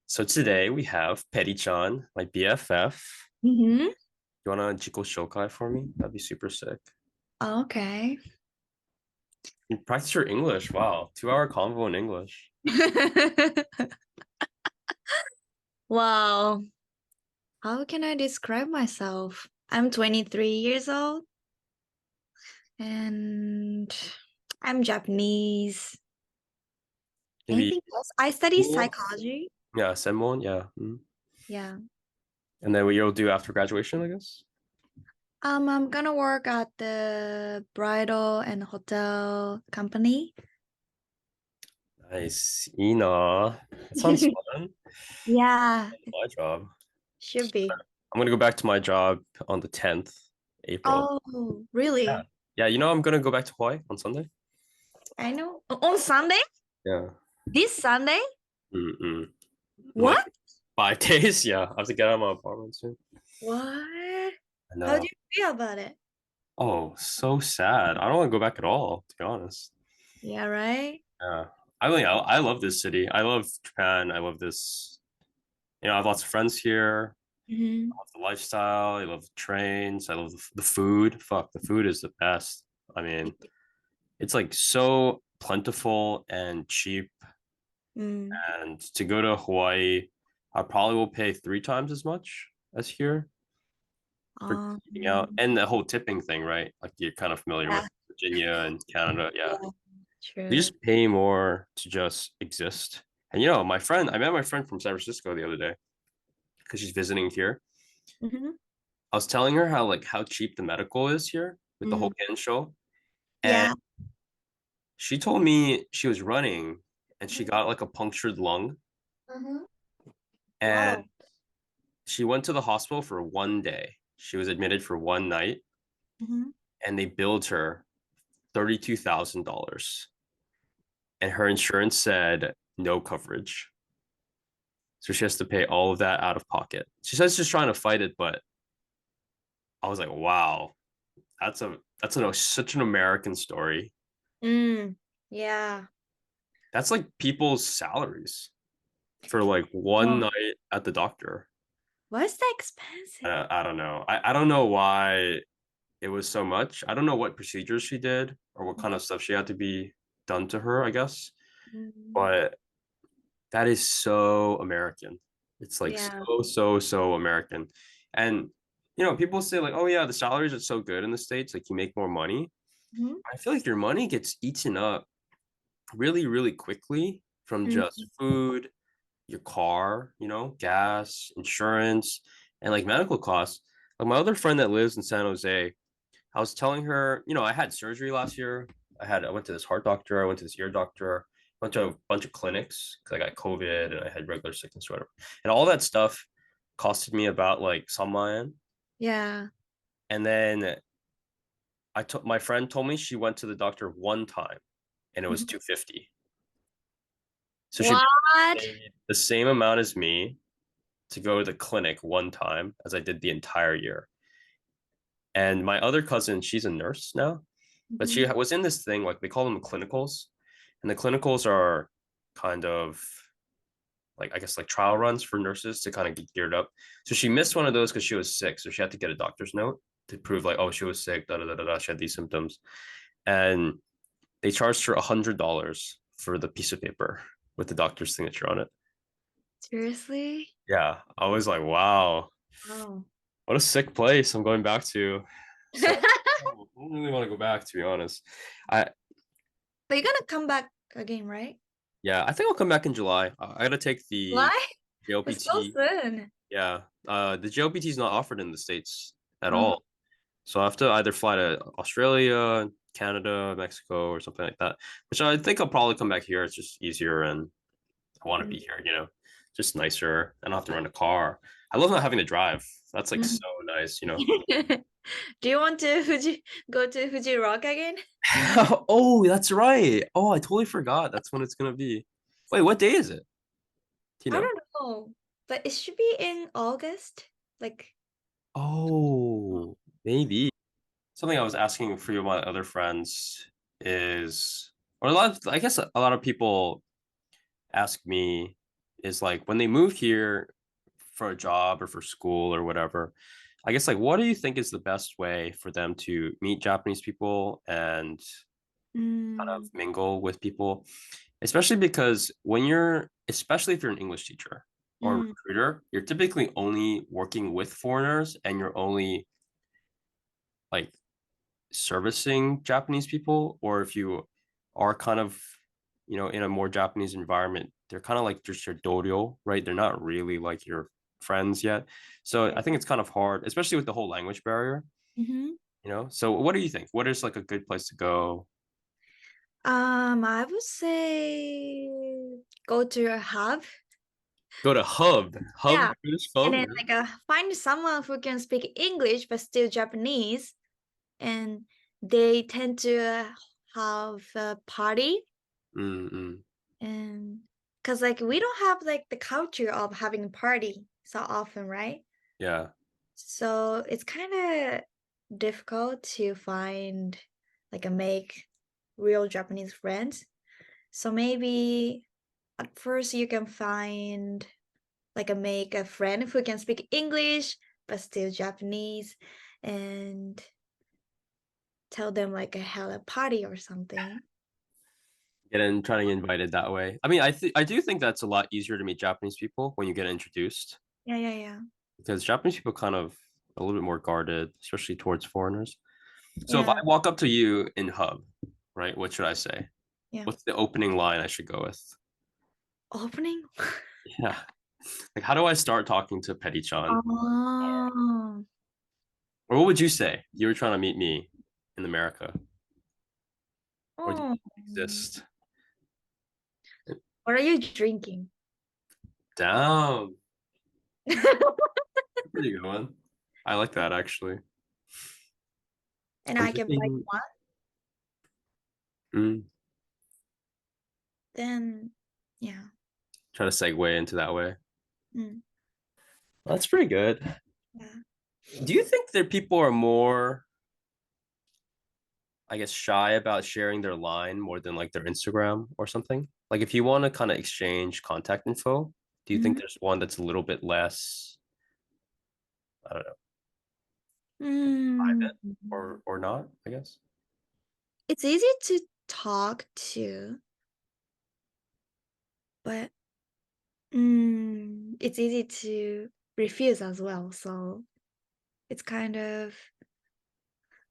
So today we have Perichan, my BFF. Mm-hmm. You wanna Jiko Shokai for me? That'd be super sick. Okay. You practice your English. Wow. 2 hour convo in English. Wow. How can I describe myself? I'm 23 years old and I'm Japanese. Maybe Anything else? I study psychology. yeah, Senmon, yeah. Yeah. And then what you'll do after graduation, I guess. I'm gonna work at the bridal and hotel company. Nice. Ina. That sounds fun. Yeah, My job. should be. I'm gonna go back to my job on the 10th April. Oh, Yeah. really? Yeah, I'm gonna go back to Hawaii on Sunday. I know. On Sunday? Yeah. This Sunday? Mm-mm. In like What? 5 days. Yeah. I have to get out of my apartment soon. What? I How do know. you feel about it? Oh, so sad. I don't want to go back at all, to be honest. Yeah, right? Yeah. I love this city. I love Japan. I love this. I have lots of friends here. Hmm. I love the lifestyle. I love the trains. I love the food. Fuck, the food is the best. I mean, it's like so plentiful and cheap. Mm. And to go to Hawaii, I probably will pay 3 times as much as here for eating out. Um, And the whole tipping thing, right? Like you're kind of familiar with yeah, Virginia and Canada. Yeah. yeah, They true. just pay more to just exist. And I met my friend from San Francisco the other day because she's visiting here. Hmm. I was telling her how cheap the medical is here with the whole Mm. can show. And Yeah. she told me she was running and she got like a punctured lung. Mm-hmm. And Wow. she went to the hospital for one day. She was admitted for one night Hmm. and they billed her $32,000. And her insurance said no coverage. So she has to pay all of that out of pocket. She says she's trying to fight it, but I was like, wow, such an American story. Mm. Yeah. That's like people's salaries for like one Oh, night at the doctor. why is that expensive? I don't know. I don't know why it was so much. I don't know what procedures she did or what kind of stuff she had to be done to her, I guess. Mm. But that is so American. It's like Yeah. so American. And people say like, oh yeah, the salaries are so good in the States, like you make more money. Hmm. I feel like your money gets eaten up really, really quickly from just Mm. food, your car, gas, insurance, and like medical costs. Like my other friend that lives in San Jose, I was telling her, I had surgery last year. I went to this heart doctor, I went to this ear doctor, went to a bunch of clinics because I got COVID and I had regular sickness or whatever. And all that stuff costed me about like some million. Yeah. And then my friend told me she went to the doctor one time and it was Mhm. 250. So she What? paid the same amount as me to go to the clinic one time as I did the entire year. And my other cousin, she's a nurse now, but she Mhm. was in this thing, like they call them clinicals. And the clinicals are kind of like, I guess, like trial runs for nurses to kind of get geared up. So she missed one of those because she was sick. So she had to get a doctor's note to prove, like, oh, she was sick, da da da da, da. She had these symptoms. And they charged her $100 for the piece of paper with the doctor's signature on it. Seriously? Yeah. I was like, wow, Oh. what a sick place I'm going back to. So I don't really want to go back, to be honest. I But you're gonna come back again, right? Yeah, I think I'll come back in July. I gotta take the Why? It's so JLPT. soon. Yeah, the JLPT is not offered in the States at Oh. all. So I have to either fly to Australia, Canada, Mexico, or something like that. Which I think I'll probably come back here. It's just easier, and I want to Mm. be here. Just nicer. I don't have to rent a car. I love not having to drive. That's like Mm. so nice. Do you want to go to Fuji Rock again? Oh, that's right. Oh, I totally forgot. That's when it's gonna be. Wait, what day is it? Do you I know? don't know, but it should be in August. Like, Oh, maybe. Something I was asking for you my other friends is, or I guess a lot of people ask me, is like when they move here for a job or for school or whatever, I guess like what do you think is the best way for them to meet Japanese people and kind of Mm, mingle with people? Especially because especially if you're an English teacher or a mm, recruiter, you're typically only working with foreigners and you're only like servicing Japanese people, or if you are kind of, in a more Japanese environment, they're kind of like just your dorio, right? They're not really like your friends yet. So yeah. I think it's kind of hard, especially with the whole language barrier, Mm-hmm. So what do you think? What is like a good place to go? I would say go to a hub. Go to Hub Yeah. British And Pub. then like find someone who can speak English but still Japanese. And they tend to have a party. Mm-mm. And because like we don't have like the culture of having a party so often, right? Yeah. So it's kind of difficult to find like a make real Japanese friends. So maybe at first you can find like a make a friend who can speak English but still Japanese and tell them like a hella party or something. Get in, trying to get invited that way. I mean, I do think that's a lot easier to meet Japanese people when you get introduced, Yeah, yeah, yeah. because Japanese people kind of a little bit more guarded, especially towards foreigners. So if I Yeah, walk up to you in Hub, right, what should I say? yeah. What's the opening line I should go with? Opening? Yeah. Like, how do I start talking to Perichan? Oh, Or what would you say? You were trying to meet me in America, or do oh. you exist? What are you drinking? Down. Pretty good one. I like that actually. And I'm I can buy drinking. one. Mm, Then, yeah. try to segue into that way. Mm, That's pretty good. yeah. Do you think that people are more, I guess, shy about sharing their line more than like their Instagram or something? Like if you want to kind of exchange contact info, do you think Mhm. there's one that's a little bit less, I don't know, Mm. private or not, I guess? It's easy to talk to, but it's easy to refuse as well. So it's kind of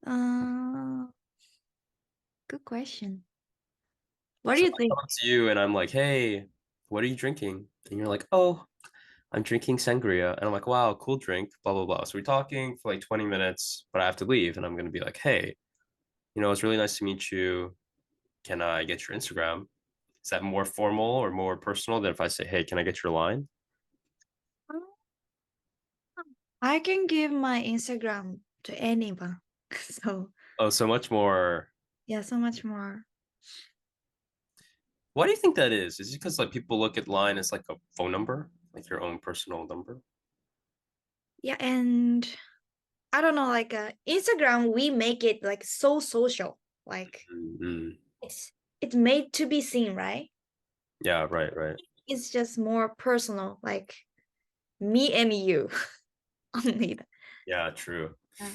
uh good question. What do So you I think? come up to you and I'm like, hey, what are you drinking? And you're like, oh, I'm drinking sangria. And I'm like, wow, cool drink, blah, blah, blah. So we're talking for like 20 minutes, but I have to leave. And I'm going to be like, hey, it's really nice to meet you. Can I get your Instagram? Is that more formal or more personal than if I say, hey, can I get your line? I can give my Instagram to anyone. So Oh, so much more. yeah, so much more. Why do you think that is? Is it because like people look at line as like a phone number, like your own personal number? Yeah, and I don't know, like Instagram, we make it like so social. Like Mm-hmm. it's made to be seen, right? Yeah, right, right. It's just more personal, like me and you only. Yeah, true. Yeah.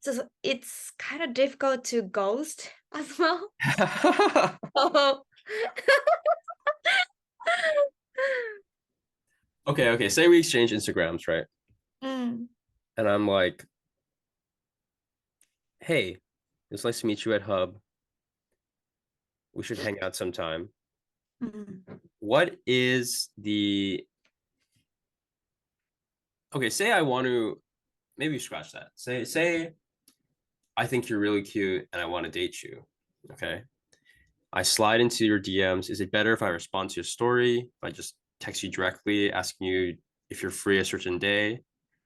So it's kind of difficult to ghost as well. Okay, okay. Say we exchange Instagrams, right? Mm, And I'm like, hey, it's nice to meet you at Hub. We should hang out sometime. mm, What is the okay? Say I want to maybe scratch that. Say I think you're really cute and I want to date you. Okay. I slide into your DMs. Is it better if I respond to your story? If I just text you directly asking you if you're free a certain day?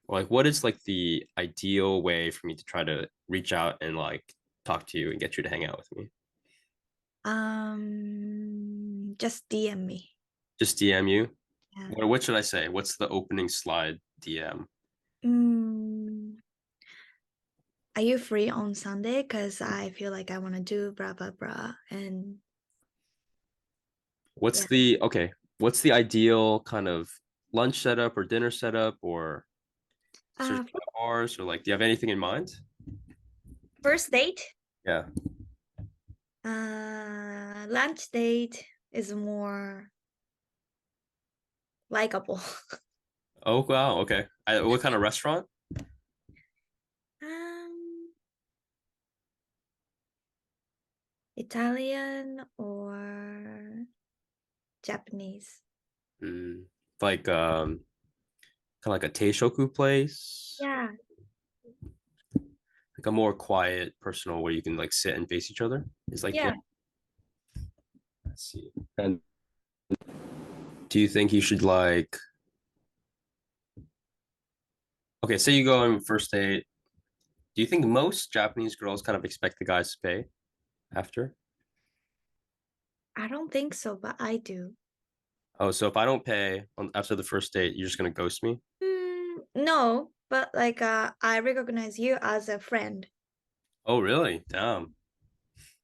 Or like what is like the ideal way for me to try to reach out and like talk to you and get you to hang out with me? just DM me. Just DM you? Yeah. What should I say? What's the opening slide DM? Mm, are you free on Sunday? Because I feel like I want to do blah blah blah. And What's yeah. the okay? what's the ideal kind of lunch setup or dinner setup, or certain Uh, kind of bars, or like, do you have anything in mind? first date, Yeah. lunch date is more likable. Oh wow. Okay. What kind of restaurant? Um, Italian or Japanese. Mm, like kind of like a teishoku place, Yeah, like a more quiet, personal, where you can like sit and face each other. It's like yeah. yeah. Let's see. And do you think you should like? Okay, say you go on first date. Do you think most Japanese girls kind of expect the guys to pay after? I don't think so, but I do. Oh, so if I don't pay after the first date, you're just gonna ghost me? No, but like I recognize you as a friend. Oh, really? Damn.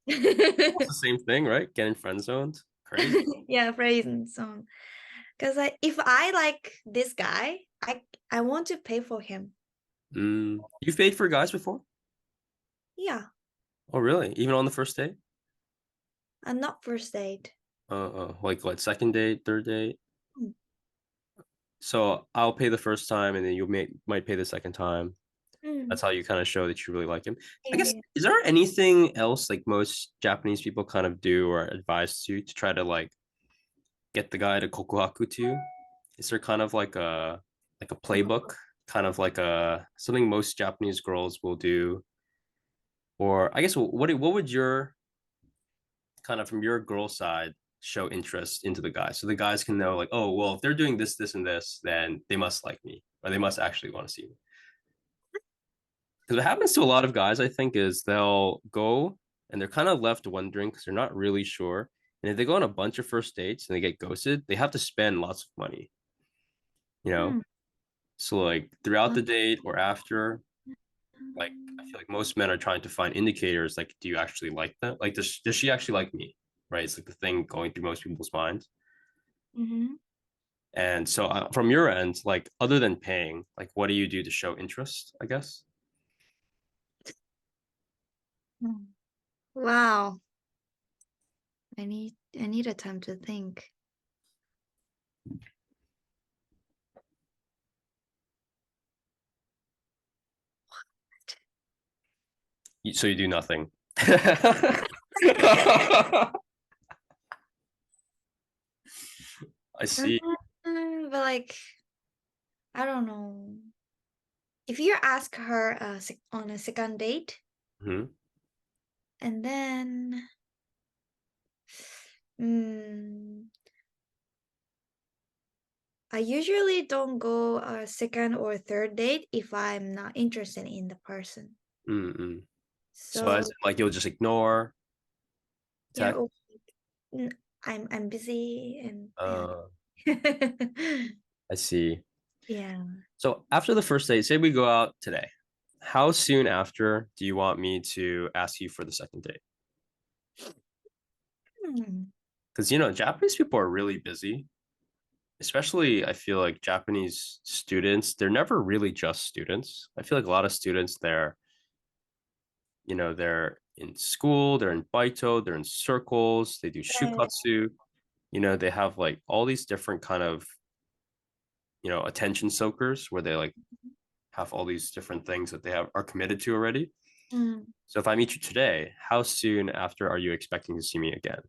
It's the same thing, right? Getting friend zoned. Crazy. Yeah, phrasing song. Because if I like this guy, I want to pay for him. You've paid for guys before? Yeah, Oh, really? Even on the first date? and not first date. Like what? Second date, third date? Mm, So I'll pay the first time, and then you might pay the second time. mm, That's how you kind of show that you really like him. I yeah, guess yeah. is there anything else like most Japanese people kind of do or advise to try to like get the guy to kokuhaku to you? Is there kind of like a playbook, kind of like a something most Japanese girls will do? Or I guess what would your kind of from your girl side show interest into the guy so the guys can know like, oh well, if they're doing this, this, and this, then they must like me or they must actually want to see me. Because what happens to a lot of guys, I think, is they'll go and they're kind of left wondering because they're not really sure. And if they go on a bunch of first dates and they get ghosted, they have to spend lots of money, you know? Mm, So like throughout uh, the date or after, like I feel like most men are trying to find indicators like, do you actually like that? Like, does she actually like me? Right? It's like the thing going through most people's minds. mhm. And so from your end, like other than paying, like what do you do to show interest, I guess? Mm. Wow. I need a time to think. So you do nothing. I see. But like, I don't know. If you ask her on a second date, Mhm. and then, mm, I usually don't go a second or third date if I'm not interested in the person. Mm-mm. So as So in, like you'll just ignore yeah, text. n- I'm busy and yeah. Uh, I see. Yeah. So after the first date, say we go out today, how soon after do you want me to ask you for the second date? Hmm. Because Japanese people are really busy. Especially, I feel like Japanese students, they're never really just students. I feel like a lot of students, they're in school, they're in baito, they're in circles, they do Yeah. shukatsu. They have like all these different kind of, attention soakers where they like have all these different things that they are committed to already. Mm. So if I meet you today, how soon after are you expecting to see me again?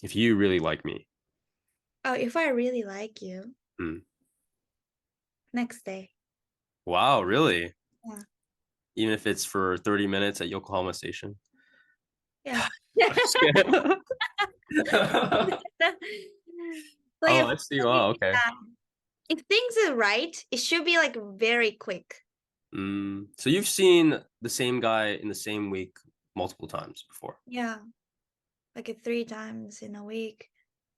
If you really like me. Oh, if I really like you, Hmm. next day. Wow, really? Yeah. Even if it's for 30 minutes at Yokohama Station. Yeah. I'm just kidding. So Oh, if I see. Wow, okay. if things are right, it should be like very quick. So you've seen the same guy in the same week multiple times before. Yeah, like 3 times in a week.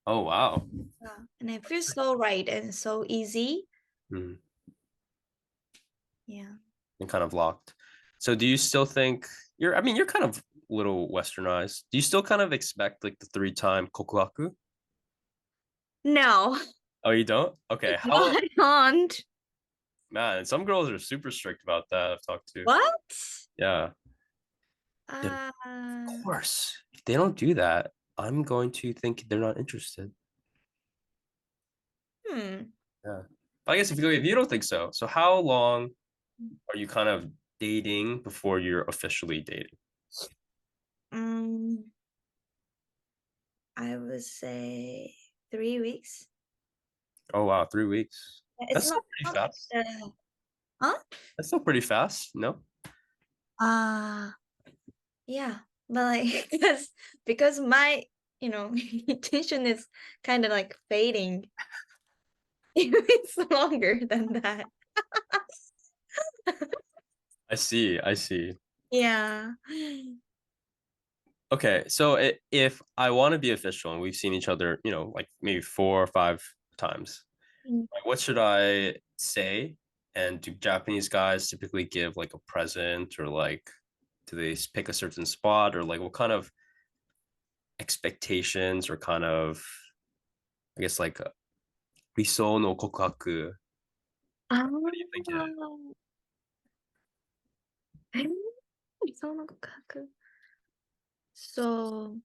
Oh, wow. Yeah, and it feels so right and so easy. Mm, Yeah. and kind of locked. So do you still think I mean, you're kind of a little westernized. Do you still kind of expect like the three-time kokuhaku? No. Oh, you don't? Okay. No, How I don't. man, some girls are super strict about that I've talked to. What? Yeah. Yeah, of Uh, course. If they don't do that, I'm going to think they're not interested. hmm. Yeah. But I guess if you don't think so, so how long are you kind of dating before you're officially dating? Um, I would say 3 weeks. Oh wow, 3 weeks. It's That's not, still pretty not fast. huh? That's still pretty fast, no? Uh, yeah, but like because my intention is kind of like fading. It's longer than that. I see, I see. Yeah. Okay, so if I want to be official and we've seen each other, like maybe 4 or 5 times, Mm. like what should I say? And do Japanese guys typically give like a present or like do they pick a certain spot or like what kind of expectations or kind of I guess like 理想の告白 Ah, what do you think it is? えー理想の告白。So,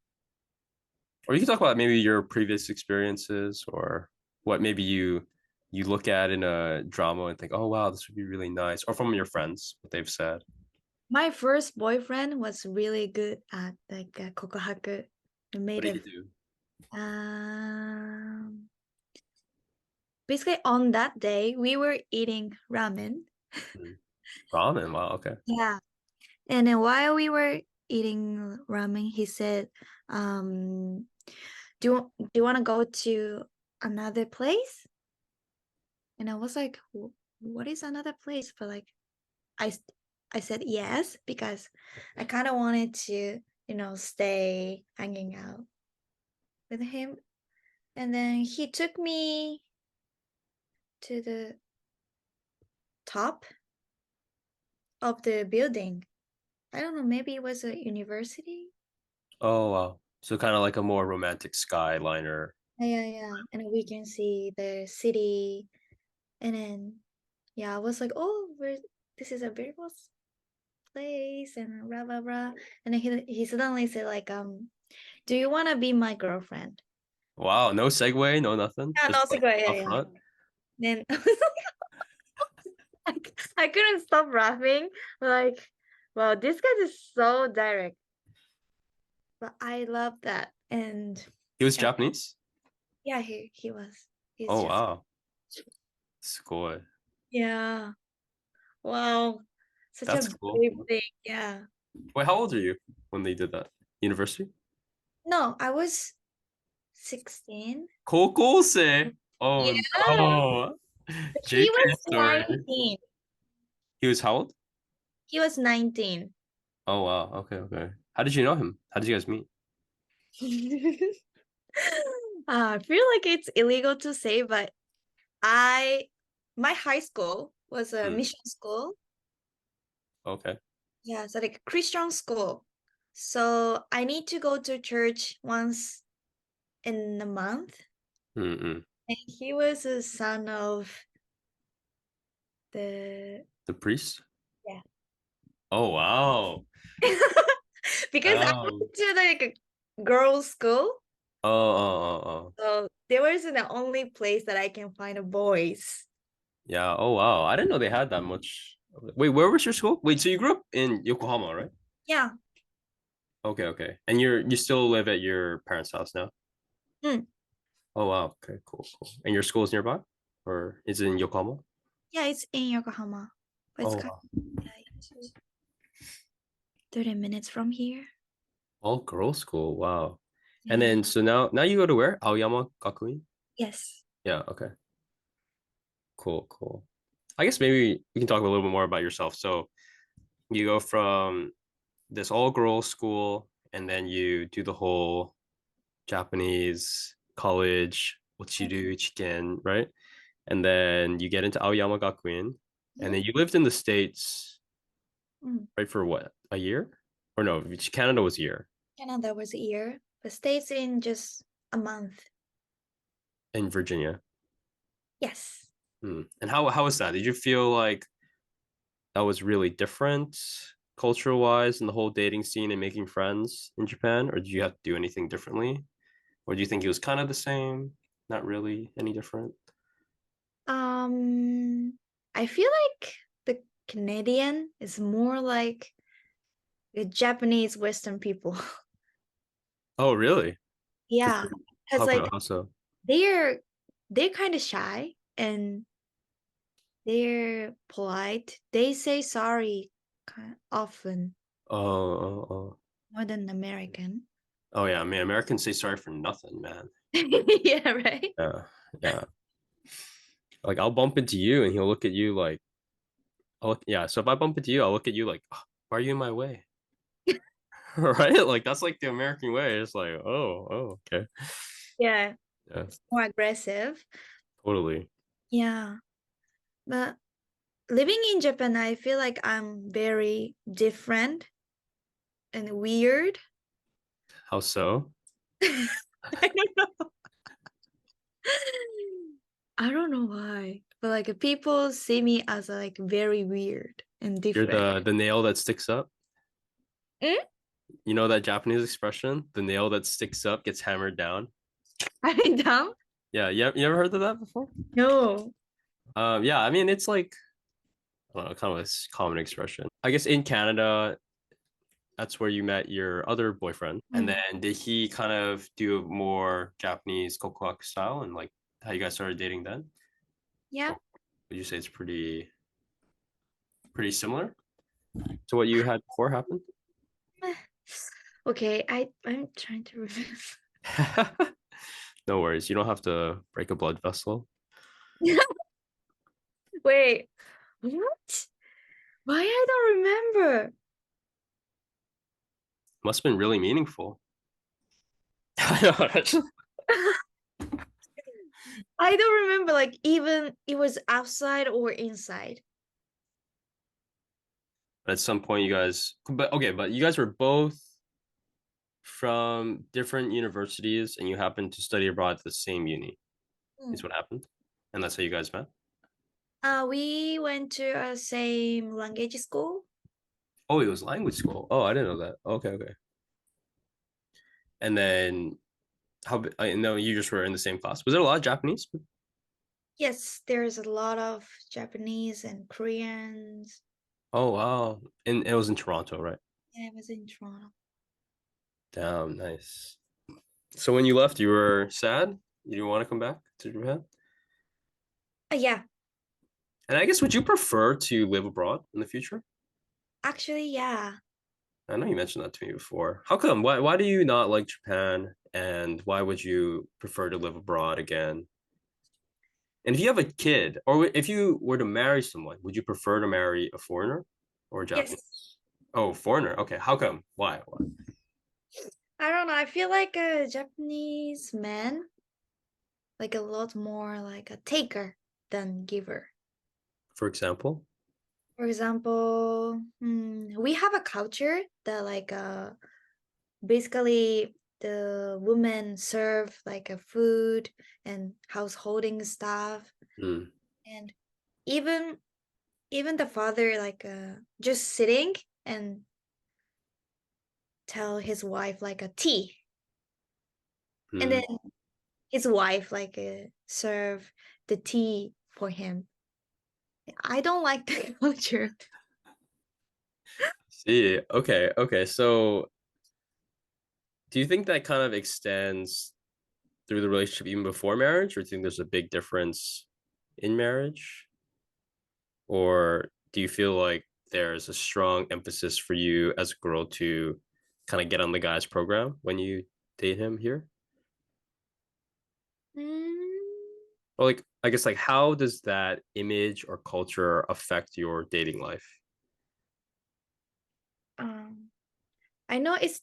Or you can talk about maybe your previous experiences or what maybe you look at in a drama and think, oh wow, this would be really nice. Or from your friends, what they've said. my first boyfriend was really good at like kokohaku. I What made do it. you do? Um, Basically, on that day, we were eating ramen. Hmm. Ramen. Wow, okay. Yeah. And then while we were eating ramen, he said, um, do you want to go to another place? And I was like, what is another place? But like, I, I said yes, because I kind of wanted to, stay hanging out with him. And then he took me to the top of the building. I don't know, maybe it was a university. Oh wow. So kind of like a more romantic skyliner. Yeah, yeah. And we can see the city. And then, yeah, I was like, oh, this is a beautiful place and blah, blah, blah. And then he suddenly said, like, do you want to be my girlfriend? Wow, no segue, no nothing. Yeah, Just no, like secret, yeah, up yeah. front. Then I couldn't stop laughing. Like, wow, this guy is so direct. But I love that. He was And Japanese? yeah, he was. He's Oh just wow. School. yeah. Wow. Such a That's cool. brave thing. Yeah. Wait, how old are you when they did that? University? No, I was 16. 高校生. Oh Yeah. no. He JK was story. 19. He was how old? He was 19. Oh wow. Okay, okay. How did you know him? How did you guys meet? I feel like it's illegal to say, but I my high school was a Hmm. mission school. Okay. Yeah, so like Christian school. So I need to go to church once in a month. Mm-mm. And he was a son of the The priest? yeah. Oh wow. Because I Wow. went to like a girls' school. Oh, oh, oh, oh. So there was the only place that I can find a boys. Yeah. Oh wow. I didn't know they had that much. Wait, where was your school? Wait, so you grew up in Yokohama, right? Yeah. Okay, okay. And you still live at your parents' house now? Mm. Oh wow. Okay, cool, cool. And your school is nearby? Or is it in Yokohama? Yeah, it's in Yokohama. But it's Oh kind wow. of like 30 minutes from here. All girls school. Wow. And Yeah. then so now you go to where? Aoyama Gakuin? Yes. Yeah, okay. Cool, cool. I guess maybe we can talk a little bit more about yourself. So you go from this all girls school and then you do the whole Japanese college, what you do, chicken, right? And then you get into Aoyama Gakuin and Mhm. then you lived in the States, Mm. right, for what, a year? Or no, Canada was a year Canada was a year, but States in just a month. in Virginia. Yes. And how was that? Did you feel like that was really different cultural wise in the whole dating scene and making friends in Japan, or did you have to do anything differently, or do you think it was kind of the same, not really any different? Um, I feel like the Canadian is more like the Japanese Western people. Oh, really? Because Yeah, because how come? like How so? they're they're kind of shy and they're polite. They say sorry kind often Oh, oh, oh. more than American. Oh yeah, I mean Americans say sorry for nothing, man. Yeah, right. Yeah, yeah. Like I'll bump into you and he'll look at you like, oh yeah. So if I bump into you, I'll look at you like, "Oh, why are you in my way?" Right? Like that's like the American way. It's like, oh, oh, okay. Yeah, Yeah, it's more aggressive. totally. Yeah, but living in Japan, I feel like I'm very different and weird. How so? I don't know. I don't know why, but like people see me as like very weird and You're different. the nail that sticks up. Mm? You know that Japanese expression? The nail that sticks up gets hammered down. I mean, dumb? Yeah, you ever heard of that before? No. Yeah, I mean it's like I don't know, kind of a common expression. I guess in Canada, that's where you met your other boyfriend. And Mm. then did he kind of do more Japanese kokoku style and like how you guys started dating then? Yeah. Or would you say it's pretty similar to what you had before happen? Okay, I'm trying to remember. No worries. You don't have to break a blood vessel. Wait, what? Why I don't remember? Must have been really meaningful. At I don't remember like even it was outside or inside. some point, you guys, but okay, but you guys were both from different universities and you happened to study abroad at the same uni, is Mm. what happened. And that's how you guys met. We went to a same language school. Oh, it was language school. Oh, I didn't know that. Okay, okay. And then I know you just were in the same class. Was there a lot of Japanese? Yes, there's a lot of Japanese and Koreans. Oh, wow. And it was in Toronto, right? Yeah, I was in Toronto. Damn, nice. So when you left, you were sad? You didn't want to come back to Japan? Yeah, And I guess would you prefer to live abroad in the future? actually, yeah. I know you mentioned that to me before. How come? Why do you not like Japan? And why would you prefer to live abroad again? And if you have a kid, or if you were to marry someone, would you prefer to marry a foreigner or a Yes. Japanese? Oh, foreigner. Okay. How come? Why? I don't know. I feel like a Japanese man, like a lot more like a taker than giver. For example? For example, we have a culture that basically the women serve like a food and householding stuff, Hmm. and even even the father just sitting and tell his wife like a tea, and Hmm. then his wife serve the tea for him. I don't like the culture. See. Okay. Okay. So do you think that kind of extends through the relationship even before marriage, or do you think there's a big difference in marriage? Or do you feel like there's a strong emphasis for you as a girl to kind of get on the guy's program when you date him here? Mm, Or like, I guess like how does that image or culture affect your dating life? um, I know it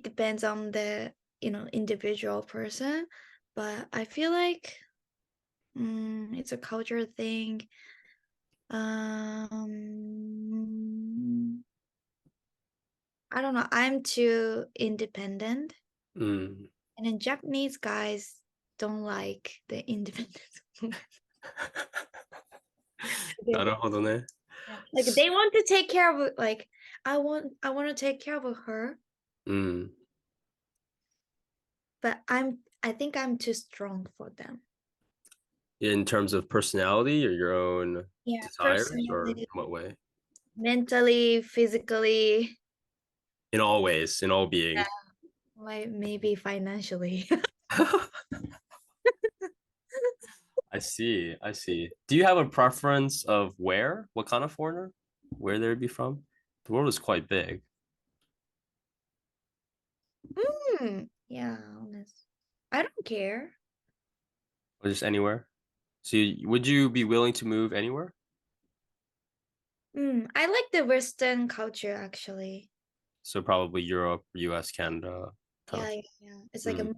depends on the individual person, but I feel like it's a culture thing. Um, I don't know. I'm too independent, Mm. and then Japanese guys don't like the independent woman. Okay. なるほどね。Yeah. Like they want to take care of like I want to take care of her, うん。but I think I'm too strong for them. In terms of personality or your own Yeah, desires, or in personally, what way? mentally, physically, In all ways, in all yeah, beings. like maybe financially. I see. I see. Do you have a preference of where? What kind of foreigner? Where they'd be from? The world is quite big. Yeah, honest. I don't care. Or just anywhere? So would you be willing to move anywhere? I like the Western culture actually. So probably Europe, US, Canada, kind Yeah, of. yeah, yeah. It's like Mm,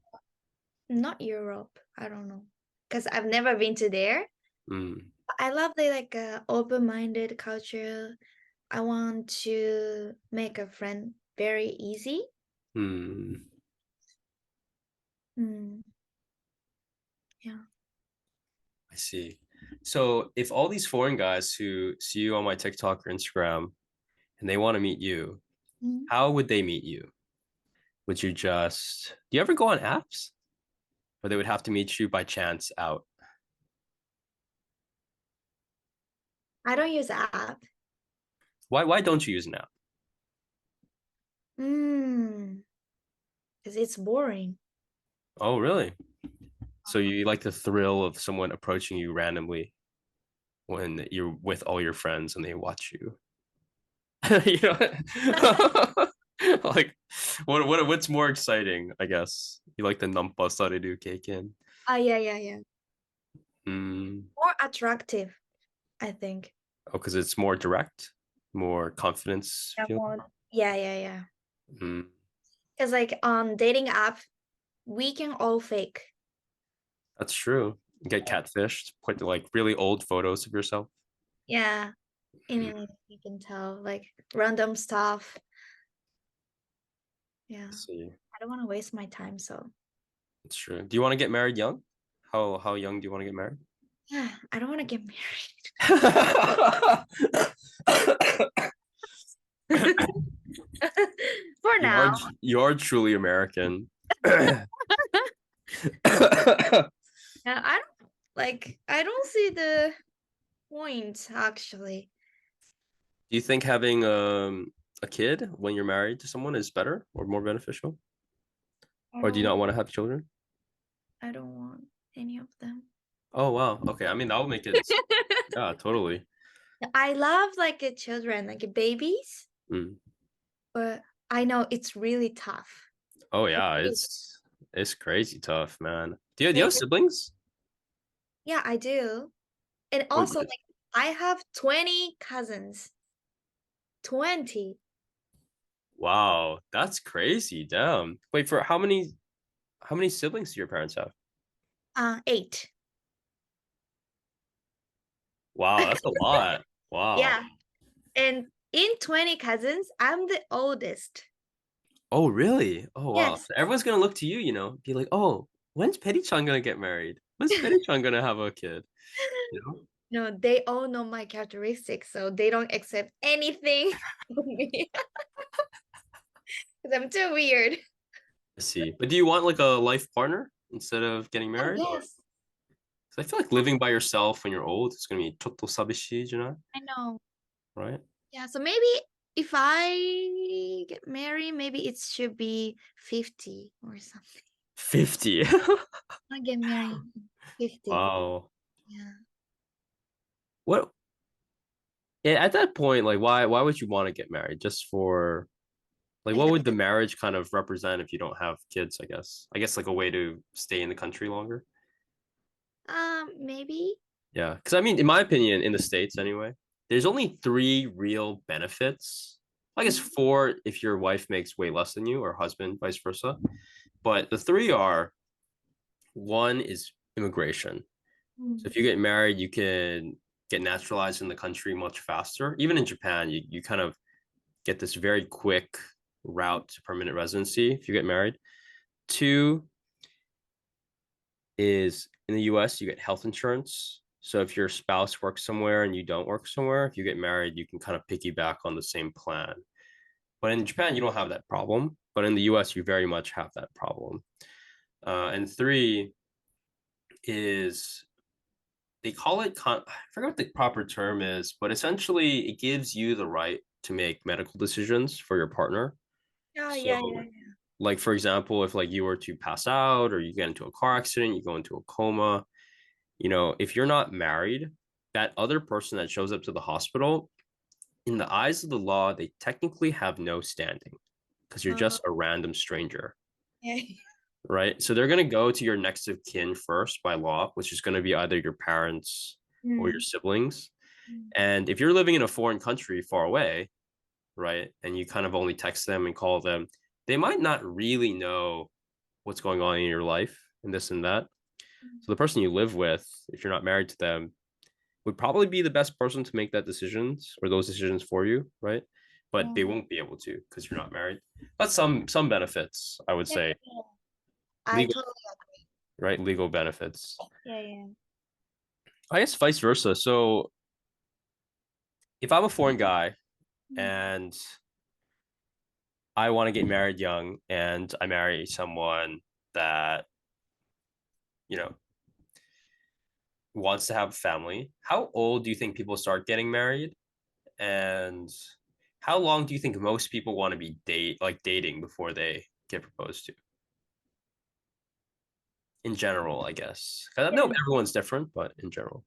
not Europe. I don't know. Because I've never been to there. mm, I love the like open-minded culture. I want to make a friend very easy. mm. Mm, yeah. I see. So if all these foreign guys who see you on my TikTok or Instagram and they want to meet you, Mm. how would they meet you? Would you just, do you ever go on apps? Or they would have to meet you by chance out? I don't use app. Why don't you use an app? Mm, because it's boring. Oh, really? So you like the thrill of someone approaching you randomly when you're with all your friends and they watch you. You know, like what's more exciting? I guess you like the nampa sariru keiken. Ah, yeah, yeah, yeah. Mm. More attractive, I think. Oh, because it's more direct, more confidence Yeah, feel. more. Yeah, yeah, yeah. Mm. Because like on dating app, we can all fake. That's true. You get catfished, put like really old photos of yourself. Yeah, Mm. immediately you can tell like random stuff. Yeah, Let's see. I don't want to waste my time, so That's true. Do you want to get married young? How young do you want to get married? yeah, I don't want to get married. For You now. are you are truly American. Yeah, I don't like I don't see the point actually. Do you think having a kid when you're married to someone is better or more beneficial? I Or do you don't not want to have children? I don't want any of them. Oh wow. Okay. I mean that would make it, yeah, totally. I love like children, like babies, Mm. but I know it's really tough. Oh Like, yeah, it's crazy tough, man. Do you they have siblings? yeah, I do. And Oh, also like I have 20 cousins. 20. wow, that's crazy. Damn. Wait, for how many siblings do your parents have? 8. Wow, that's a lot. Wow. Yeah. And in 20 cousins, I'm the oldest. Oh, really? Oh, wow. Yes. So everyone's gonna look to you, be like, oh, when's Perichan gonna get married? When's Perichan gonna have a kid? You know? No, they all know my characteristics, so they don't accept anything from me because I'm too weird. I see. But do you want like a life partner instead of getting Oh, married? Or yes. 'cause I feel like living by yourself when you're old, it's gonna be chotto sabishi, I know. right? Yeah, so maybe if I get married, maybe it should be 50 or something. 50. I get married 50. Wow. Yeah. What yeah, at that point, like why would you want to get married? Just for like Like what would the marriage kind of represent if you don't have kids, I guess? I guess like a way to stay in the country longer. maybe. Yeah. Because I mean, in my opinion, in the States anyway, there's only three real benefits. I guess Mhm. four if your wife makes way less than you or husband, vice versa. But the three are one is immigration. So Mm. if you get married, you can get naturalized in the country much faster. Even in Japan, you kind of get this very quick route to permanent residency if you get married. Two is in the US, you get health insurance. So if your spouse works somewhere and you don't work somewhere, if you get married, you can kind of piggyback on the same plan. But in Japan, you don't have that problem. But in the US, you very much have that problem. And three is they call it, I forget what the proper term is, but essentially it gives you the right to make medical decisions for your partner. Yeah, So, yeah, yeah, yeah. like for example, if like you were to pass out or you get into a car accident, you go into a coma, if you're not married, that other person that shows up to the hospital, in the eyes of the law, they technically have no standing because you're Uh, just a random stranger, yeah. right? So they're going to go to your next of kin first by law, which is going to be either your parents or your Mm, siblings. mm, And if you're living in a foreign country far away, right, and you kind of only text them and call them, they might not really know what's going on in your life and this and that. mm. So the person you live with, if you're not married to them, would probably be the best person to make that decisions or those decisions for you, right? But they Yeah. won't be able to because you're not married. That's some benefits, I would Yeah, say. yeah. I Legal, totally right? Legal benefits. agree. Yeah, yeah. I guess vice versa. So if I'm a foreign guy Mm. and I want to get married young and I marry someone that, you know, wants to have a family, how old do you think people start getting married? And how long do you think most people want to be dating before they get proposed to? In general, I guess. 'Cause I know Yeah. everyone's different, but in general.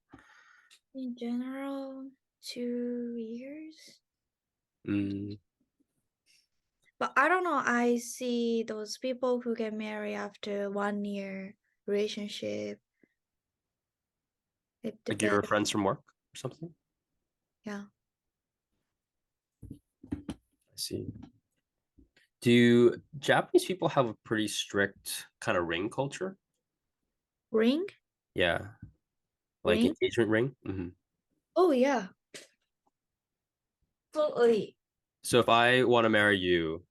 In general, 2 years. Mm, But I don't know. I see those people who get married after 1 year relationship. It like your depends. friends from work or something? Yeah. I see. Do Japanese people have a pretty strict kind of ring culture? Ring? Yeah, like Ring? engagement ring. Oh, yeah. Totally. So if I want to marry you,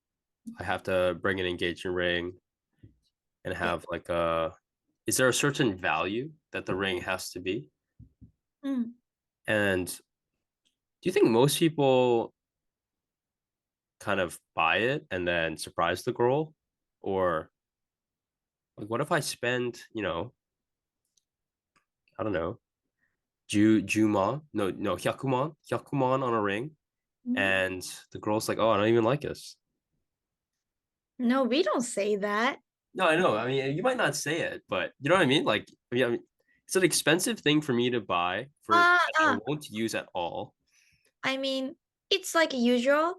I have to bring an engagement ring and Yeah. have like a. Is there a certain value that the ring has to be? Mm. And do you think most people kind of buy it and then surprise the girl, or like what if I spend, I don't know, Juman, no, Hyakuman on a ring, Mm. and the girl's like, oh, I don't even like this. No, we don't say that. No, I know. I mean, you might not say it, but you know what I mean. Like, I mean, it's an expensive thing for me to buy for Uh, that I uh, won't use at all. I mean, it's like usual.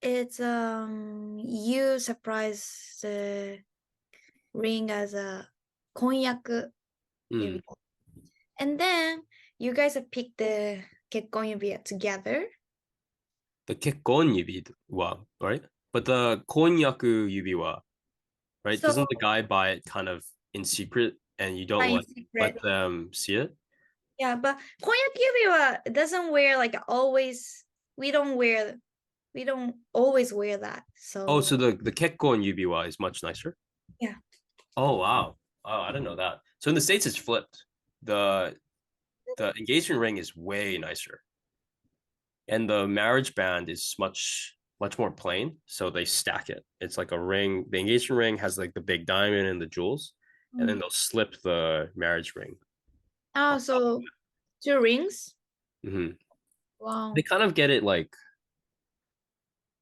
It's you surprise the ring as a 婚約指輪. Mm. And then you guys have picked the 結婚指輪 together. The kekkon yubi wa, right? But the konyaku yubi wa, right? So Doesn't the guy buy it kind of in secret and you don't in like let secret. them see it? Yeah, but 婚約指輪 doesn't wear like always. We don't wear. We don't always wear that. Oh, So so the kekkon yubiwa is much nicer. yeah. Oh wow. Oh, I didn't know that. So in the States it's flipped. The the engagement ring is way nicer. And the marriage band is much more plain. So they stack it. It's like a ring. The engagement ring has like the big diamond and the jewels, and then Mm. they'll slip the marriage ring. Oh, so 2 rings. Mhm. They Wow. kind of get it like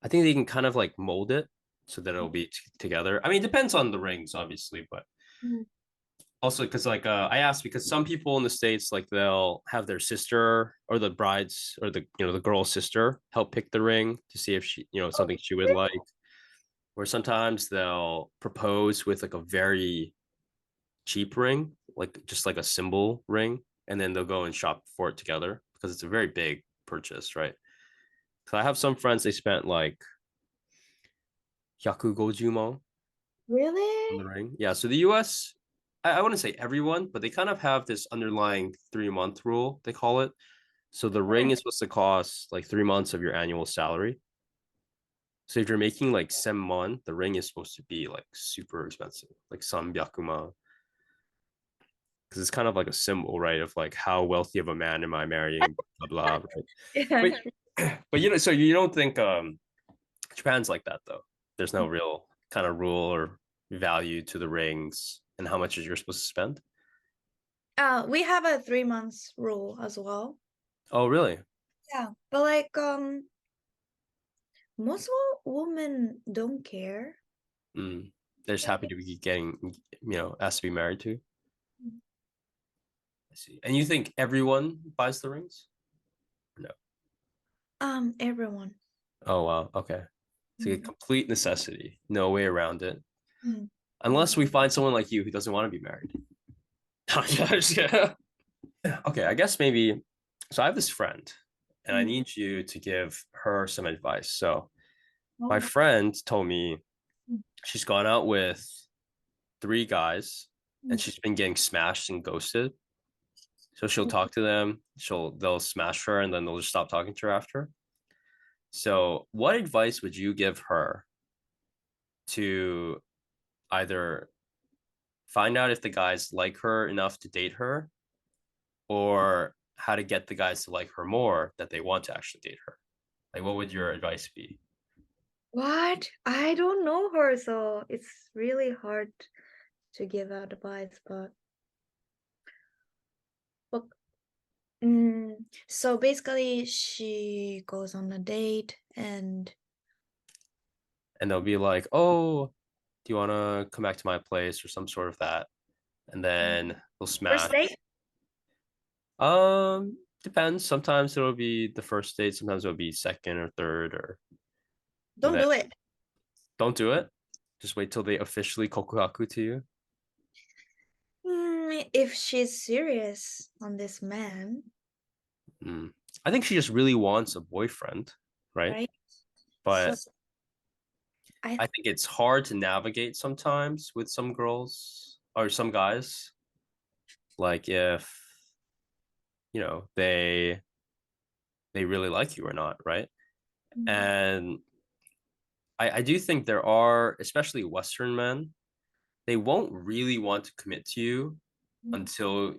I think they can kind of like mold it so that it'll be together. I mean, it depends on the rings, obviously, but Mm. also because like I asked because some people in the States like they'll have their sister or the bride's or the girl's sister help pick the ring to see if she Oh, something she would really? like, or sometimes they'll propose with like a very cheap ring, like just like a symbol ring, and then they'll go and shop for it together because it's a very big purchase, right? So I have some friends they spent like 150 on the Really? ring. Yeah. So the US, I wouldn't say everyone, but they kind of have this underlying 3 month rule, they call it. So the ring Mm. is supposed to cost like 3 months of your annual salary. So if you're making like senmon, the ring is supposed to be like super expensive, like some byakuma. because it's kind of like a symbol, right? Of like how wealthy of a man am I marrying, blah blah, right? Yeah. But so you don't think Japan's like that though? There's no real kind of rule or value to the rings and how much you're supposed to spend. We have a 3 months rule as well. Oh, really? Yeah. But like most women don't care. Mm. They're just happy to be getting, asked to be married to. I see. And you think everyone buys the rings? No. Everyone. Oh, wow. Okay. It's a Mm. complete necessity. No way around it. Mm. Unless we find someone like you who doesn't want to be married. Yeah. Okay, I guess maybe. So I have this friend, and I Mm. need you to give her some advice. So my Oh. friend told me Mm. she's gone out with three guys, and Mm. she's been getting smashed and ghosted. So she'll talk to them, they'll smash her, and then they'll just stop talking to her after. So what advice would you give her to either find out if the guys like her enough to date her, or how to get the guys to like her more that they want to actually date her? Like, what would your advice be? What? I don't know her, so it's really hard to give advice, but so basically she goes on a date and And they'll be like, "Oh, do you want to come back to my place?" or some sort of that, and then they'll first date, smash. Depends. Sometimes it'll be the first date. Sometimes it'll be second or third, or and don't then do it. don't do it. Just wait till they officially kokuhaku to you. If she's serious on this man, Mm. I think she just really wants a boyfriend, right? right? So But I I think it's hard to navigate sometimes with some girls or some guys. Like if they really like you or not, right? mm, And I do think there are, especially Western men, they won't really want to commit to you mm, until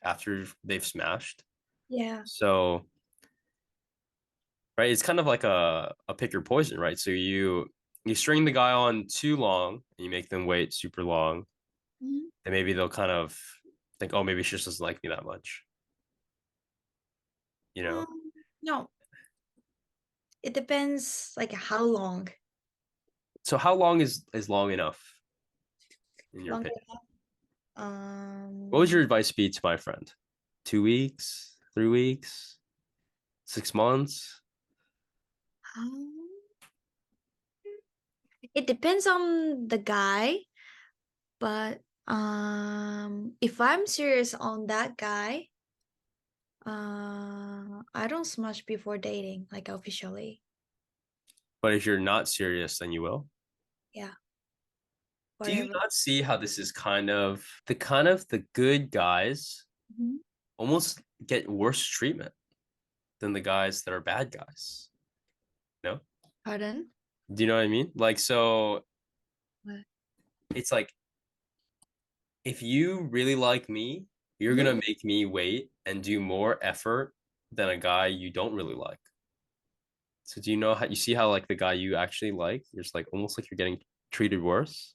after they've smashed. yeah. So right, it's kind of like a pick your poison, right? So you string the guy on too long and you make them wait super long, Mhm. and maybe they'll kind of think, oh, maybe she just doesn't like me that much, you know? No, it depends like how long. So how long is long enough in your Longer. opinion? What would your Um, advice be to my friend? 2 weeks, 3 weeks, 6 months? um, it depends on the guy, but if I'm serious on that guy, I don't smash before dating, like officially. But if you're not serious, then you will. Yeah, Do you whatever. not see how this is kind of the good guys Mhm. almost get worse treatment than the guys that are bad guys? No? Pardon? Do you know what I mean? Like, so What? it's like if you really like me, you're Mhm. gonna make me wait and do more effort than a guy you don't really like. So do you know how you see how like the guy you actually like, you're just like almost like you're getting treated worse?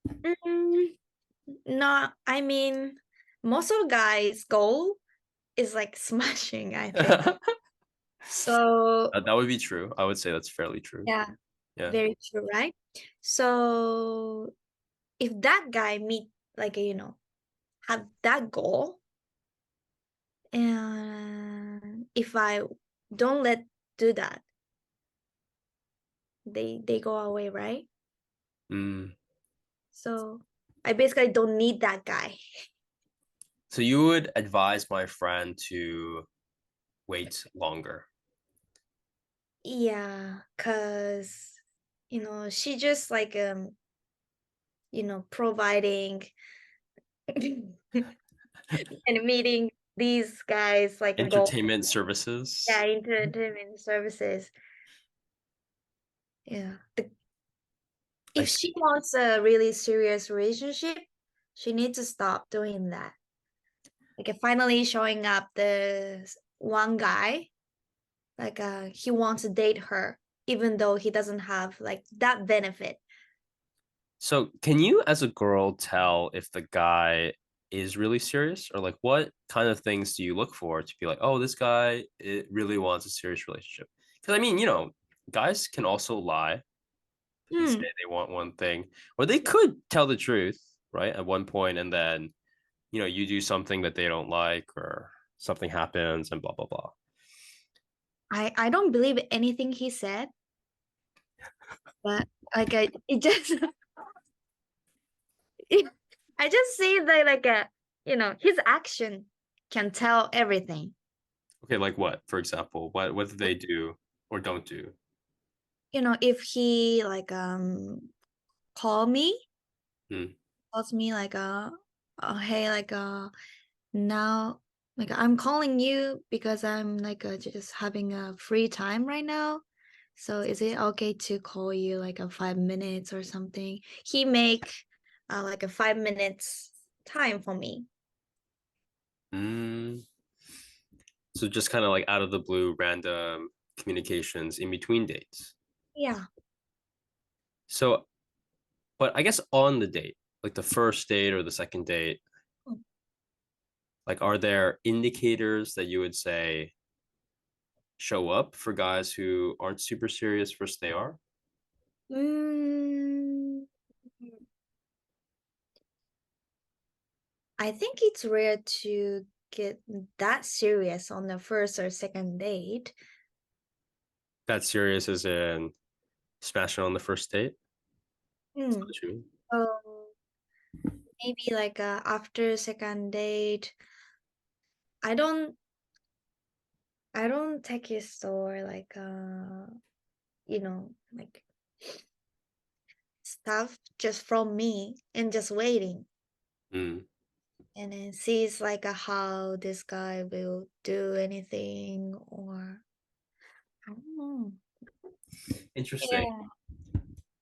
Mm, no, I mean, most of guys' goal is like smashing, I think. that, So, that would be true. I would say that's fairly true. yeah, Yeah. very true, right? So, if that guy meet like have that goal, and if I don't let do that, they go away, right? Mm. So I basically don't need that guy. So you would advise my friend to wait longer. Yeah, cause she just like providing and meeting these guys like a goal. Entertainment Yeah, services. entertainment services. Yeah. I If she see. wants a really serious relationship, She needs to stop doing that. Like finally showing up the one guy, like he wants to date her, even though he doesn't have like that benefit. So, can you, as a girl, tell if the guy is really serious, or like what kind of things do you look for to be like, oh, this guy it really wants a serious relationship? Because I mean, guys can also lie and say Hmm. they want one thing, or they could tell the truth, right, at one point, and then you do something that they don't like, or something happens, and blah blah blah. I don't believe anything he said, but like it just I just see that like his action can tell everything. Okay, like what, for example? What do they do or don't do? If he like call me Hmm. calls me like hey like now like I'm calling you because I'm like just having a free time right now. So is it okay to call you like a 5 minutes or something? He make like a 5 minutes time for me. Mm. So just kind of like out of the blue, random communications in between dates. Yeah. So, but I guess on the date, like the first date or the second date, like are there indicators that you would say show up for guys who aren't super serious versus they are? Mm, I think it's rare to get that serious on the first or second date. That serious as in smashing on the first date? Is that Hmm. what you mean? So maybe like after second date, I don't I don't take his store like like stuff just from me and just waiting Mm. and then sees like how this guy will do anything or I don't know. Interesting. Yeah.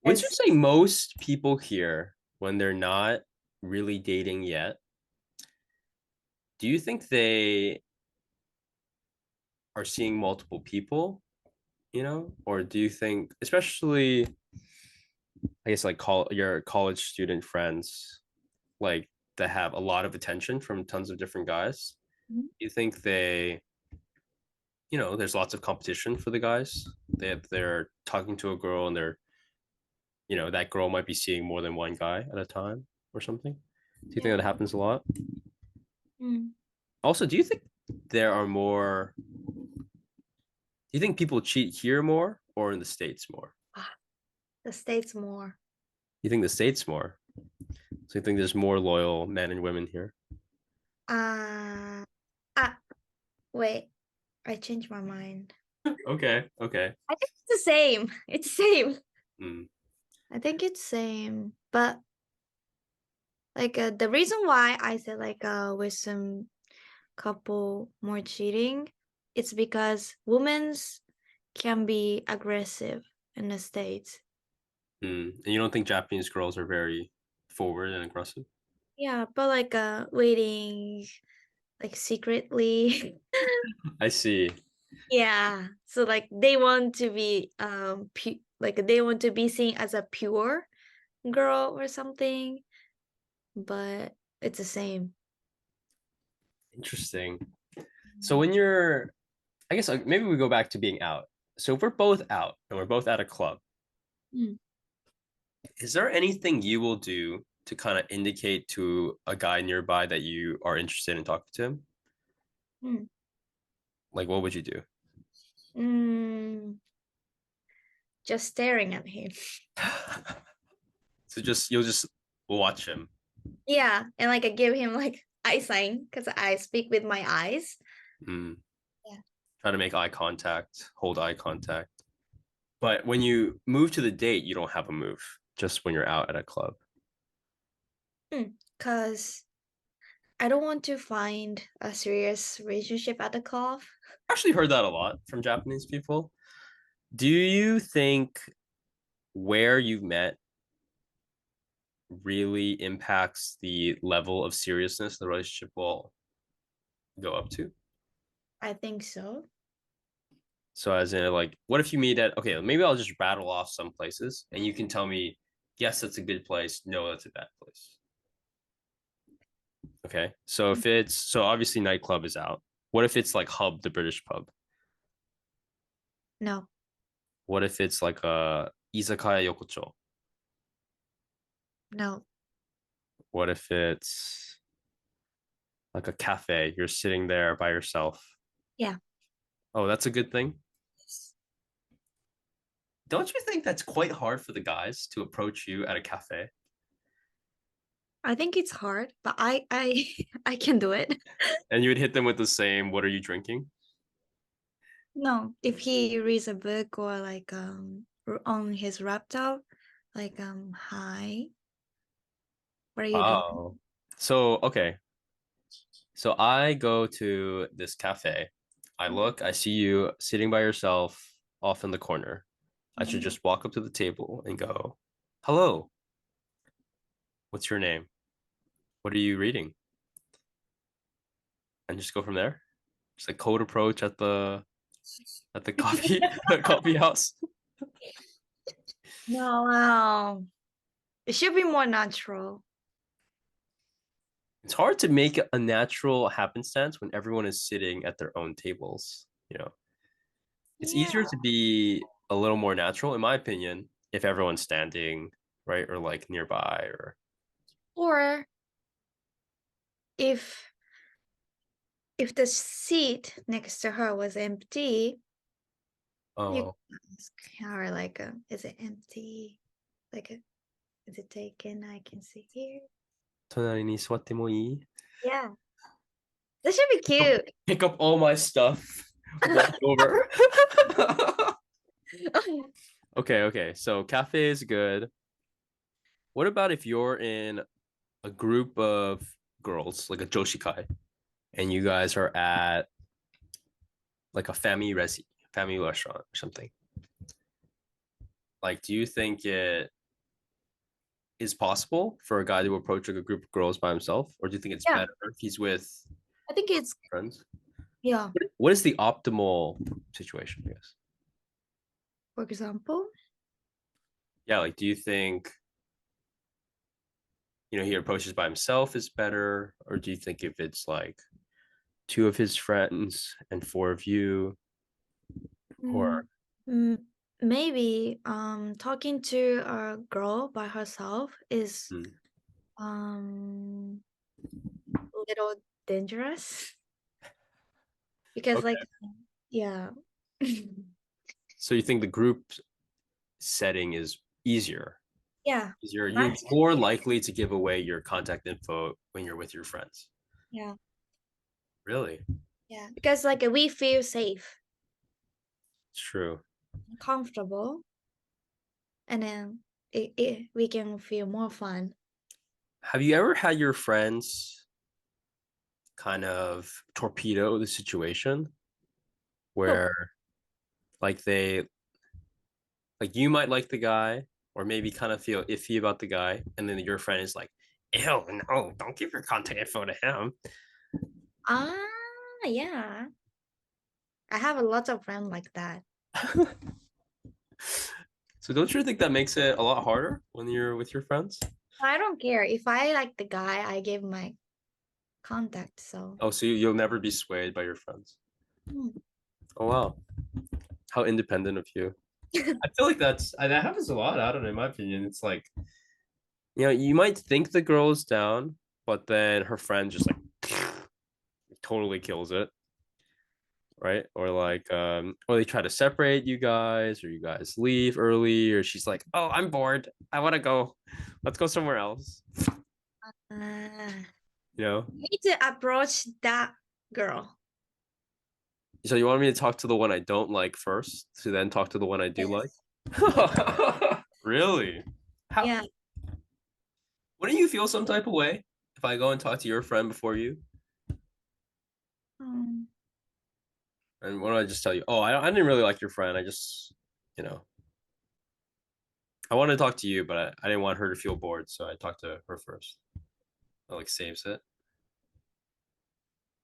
Would you As say most people here, when they're not really dating yet, do you think they are seeing multiple people, or do you think, especially, I guess, like your college student friends, like that have a lot of attention from tons of different guys, do you think there's lots of competition for the guys? They're talking to a girl and that girl might be seeing more than one guy at a time or something. Do you think yeah. that happens a lot? Mm. Also, do you think there are more? Do you think people cheat here more or in the States more? Ah, the States more. You think the States more? So you think there's more loyal men and women here? Uh, ah, wait, I changed my mind. Okay, okay. I think it's the same. It's the same. Mm, I think it's same. But like the reason why I said like with some couple more cheating, it's because women's can be aggressive in the States. And you don't think Japanese girls are very forward and aggressive? Yeah, but like waiting like secretly. I see. Yeah. So like they want to be like they want to be seen as a pure girl or something, but it's the same. Interesting. So when you're, I guess maybe we go back to being out. So if we're both out and we're both at a club, Mm, is there anything you will do to kind of indicate to a guy nearby that you are interested in talking to him? mm, Like, what would you do? mm, just staring at him. So you'll just watch him. Yeah, and like I give him like eye sign because I speak with my eyes. Mm. Yeah. Try to make eye contact, hold eye contact. But when you move to the date, you don't have a move. Just when you're out at a club. Because I don't want to find a serious relationship at the club. I actually heard that a lot from Japanese people. Do you think where you've met really impacts the level of seriousness the relationship will go up to. I think so. So as in like, what if you meet at okay, maybe I'll just rattle off some places and you can tell me, yes, that's a good place, no, that's a bad place. Okay. So if it's so obviously nightclub is out. What if it's like Hub, the British pub? No, What if it's like a Izakaya Yokocho? no. What if it's like a cafe? You're sitting there by yourself. Yeah. Oh, that's a good thing. Don't you think that's quite hard for the guys to approach you at a cafe? I think it's hard, but I I can do it. And you would hit them with the same, what are you drinking? No, if he reads a book or like on his laptop, like hi, what are you doing? Wow. So, okay. So I go to this cafe. I look, I see you sitting by yourself off in the corner. I should Mhm. just walk up to the table and go, hello, what's your name? What are you reading? And just go from there. Just like cold approach at the coffee coffee house. No, wow. It should be more natural. It's hard to make a natural happenstance when everyone is sitting at their own tables. You know, it's Yeah. easier to be a little more natural, in my opinion, if everyone's standing, right? Or like nearby or Or if if the seat next to her was empty, you oh, can ask her like, is it empty? Like, is it taken? I can see here. 隣に座ってもいい? Yeah, this should be cute. Pick up all my stuff, walk over. Okay, okay. So cafe is good. What about if you're in a group of girls, like a Joshikai, and you guys are at like a family restaurant or something? Like, do you think it is possible for a guy to approach like a group of girls by himself, or do you think it's Yeah, better if he's with I think it's friends? yeah. What is the optimal situation? I guess. For example, Yeah, like, do you think he approaches by himself is better, or do you think if it's like two of his friends and four of you, or mm, mm, maybe talking to a girl by herself is hmm, um a little dangerous because okay? like yeah. So you think the group setting is easier? Yeah, Because you're that's more likely to give away your contact info when you're with your friends. yeah, Really, yeah. Because like we feel safe, it's true. comfortable, and then we can feel more fun. Have you ever had your friends kind of torpedo the situation Oh, where like they like you might like the guy or maybe kind of feel iffy about the guy, and then your friend is like, ew, no, don't give your contact info to him. ah, yeah. I have a lot of friends like that. So don't you think that makes it a lot harder when you're with your friends? I don't care if I like the guy. I give my contact. So Oh, so you'll never be swayed by your friends. hmm. Oh wow, how independent of you. I feel like that happens a lot. I don't know. In my opinion, it's like you might think the girl's down, but then her friend just like totally kills it, right? Or like, or they try to separate you guys, or you guys leave early, or she's like, "Oh, I'm bored. I want to go. Let's go somewhere else." uh, You know. need to approach that girl. So you want me to talk to the one I don't like first, to then talk to the one I do like? Yes. Really? How? Yeah. Wouldn't you feel some type of way if I go and talk to your friend before you? Um, And what do I just tell you? Oh, I didn't really like your friend. I just, you know, I wanted to talk to you, but I didn't want her to feel bored, so I talked to her first. That like saves it.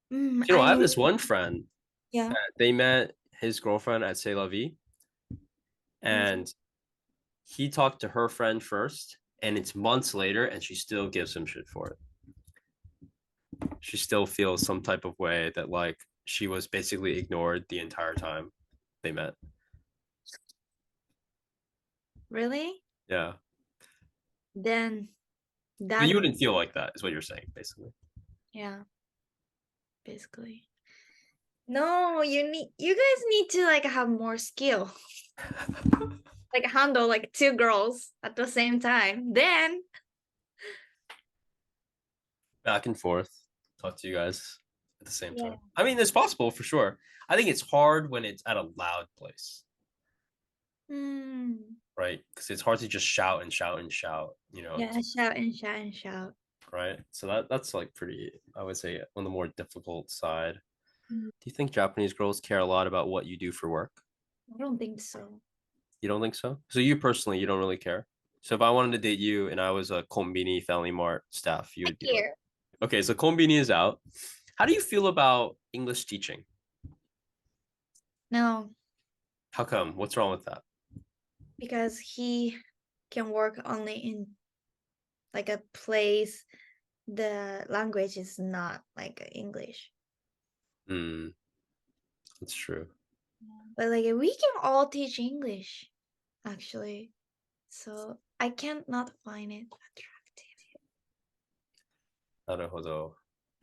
You know, I have I this one friend. yeah. They met his girlfriend at C'est La Vie, Okay. and he talked to her friend first, and it's months later, and she still gives him shit for it. She still feels some type of way that like she was basically ignored the entire time they met. Really? Yeah. Then But that you wouldn't feel like that, is what you're saying, basically. yeah, basically. No, you guys need to like have more skill. Like handle like two girls at the same time. Then Back and forth, talk to you guys at the same yeah. time. I mean, it's possible for sure. I think it's hard when it's at a loud place, Hmm. right? Because it's hard to just shout and shout and shout, Yeah, shout and shout and shout. right? So that's like pretty, I would say, on the more difficult side. Mm, Do you think Japanese girls care a lot about what you do for work? I don't think so. You don't think so? So you personally, you don't really care? So if I wanted to date you and I was a Konbini Family Mart staff, you I would be like, care. okay, so Konbini is out. How do you feel about English teaching? No, How come? What's wrong with that? because he can work only in like a place the language is not like English. Hmm, that's true. But like we can all teach English, actually. So I can't not find it attractive. なるほど。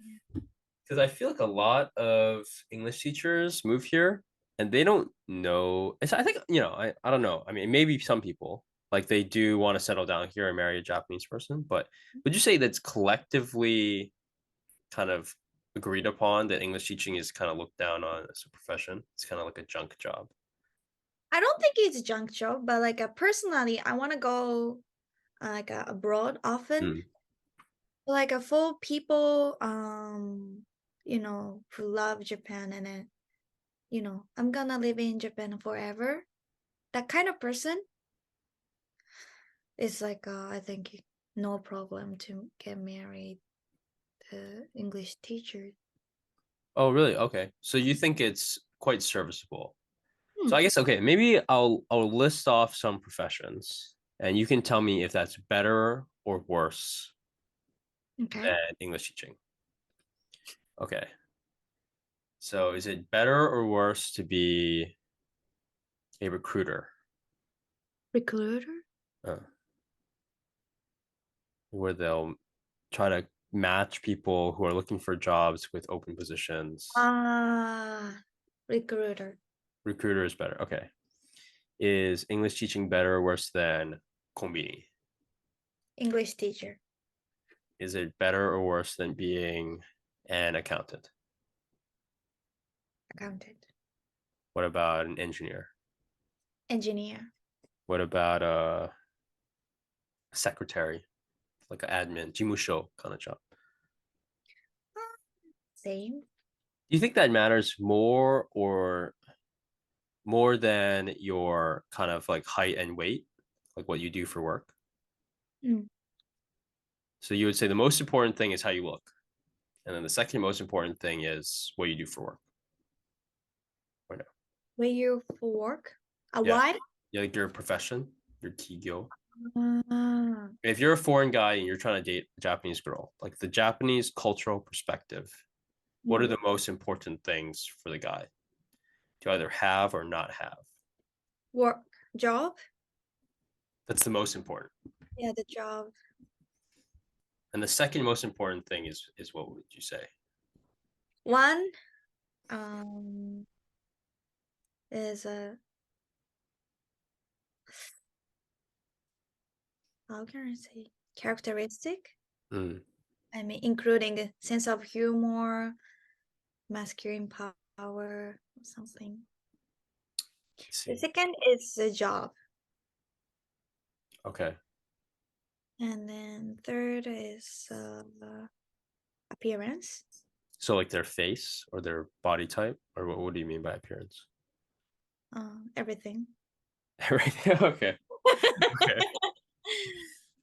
Yeah. Because I feel like a lot of English teachers move here and they don't know. I think, I don't know. I mean, maybe some people like they do want to settle down here and marry a Japanese person, but would you say that's collectively kind of agreed upon that English teaching is kind of looked down on as a profession? It's kind of like a junk job. I don't think it's junk job, but like personally, I want to go abroad often. Hmm. Like a full people, who love Japan and then, I'm gonna live in Japan forever. That kind of person is like, I think no problem to get married to English teacher. Oh, really? Okay. So you think it's quite serviceable. So Hmm. I guess okay, maybe I'll list off some professions and you can tell me if that's better or worse Okay. than English teaching. Okay. So is it better or worse to be a recruiter? Recruiter? Uh, where they'll try to match people who are looking for jobs with open positions. Recruiter. Recruiter is better. Okay. Is English teaching better or worse than kombini? English teacher. Is it better or worse than being an accountant? Accountant. What about an engineer? Engineer. What about a secretary, like an admin, jimusho kind of job? Same. Do you think that matters more than your kind of like height and weight, like what you do for work? Mm. So you would say the most important thing is how you look. And then the second most important thing is what you do for work. Or no? Where you for work? A Yeah. what? Yeah, like your profession, your kigyo. Ah, If you're a foreign guy and you're trying to date a Japanese girl, like the Japanese cultural perspective, what are mm. the most important things for the guy to either have or not have? Work job? That's the most important. Yeah, the job. And the second most important thing is what would you say? One um is a how can I say characteristic? Mm, I mean, including a sense of humor, masculine power, or something. I The see. second is the job, Okay. and then third is appearance. So like their face or their body type, or what do you mean by appearance? Everything. Right. Okay. Okay.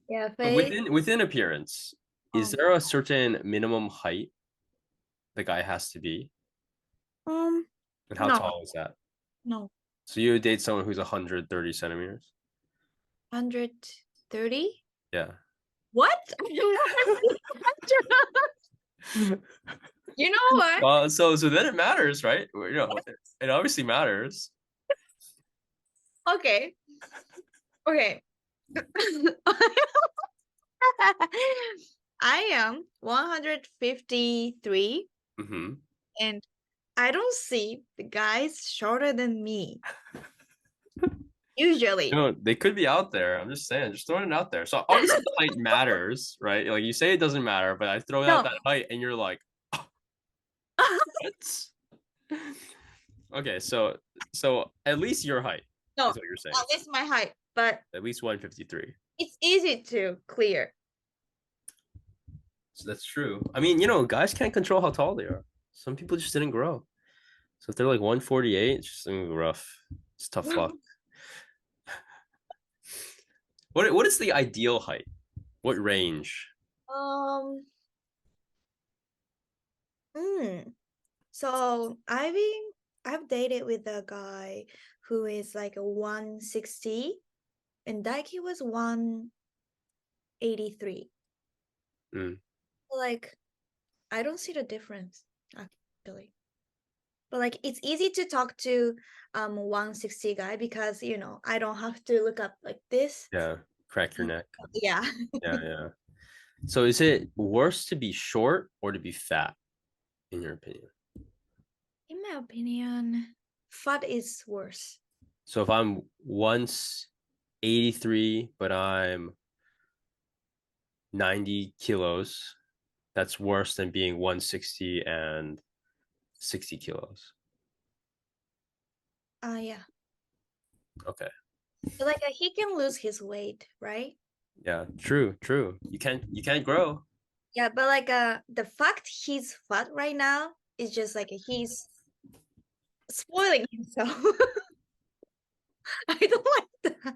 Yeah, But face. within appearance, is Um, there a certain minimum height the guy has to be? um, And how no, tall is that? no, So you would date someone who's 130 centimeters? 130. Yeah. What? You know what? So then it matters, right? You know, it obviously matters. Okay, okay. I am 153, Hmm. and I don't see the guys shorter than me You usually. know, they could be out there. I'm just saying, just throwing it out there. So obviously the height matters, right? Like you say it doesn't matter, but I throw out No, that height and you're like, what? Okay, so at least your height no, is what you're saying. at least my height, but At least 153. it's easy to clear. So that's true. I mean, you know, guys can't control how tall they are. Some people just didn't grow. So if they're like 148, it's just rough. It's tough luck. What is the ideal height? What range? Um, mm, so I've dated with a guy who is like a 160, and Daiki was 183. Mm, Like, I don't see the difference actually. But like it's easy to talk to 160 guy because I don't have to look up like this. yeah, crack your neck. Yeah. Yeah, yeah. So is it worse to be short or to be fat, in your opinion? In my opinion, fat is worse. So if I'm once 83, but I'm 90 kilos, that's worse than being 160 and 60 kilos. Yeah. Okay. But like he can lose his weight, right? Yeah, true, true. You can't grow. Yeah, but like the fact he's fat right now is just like he's spoiling himself. I don't like that.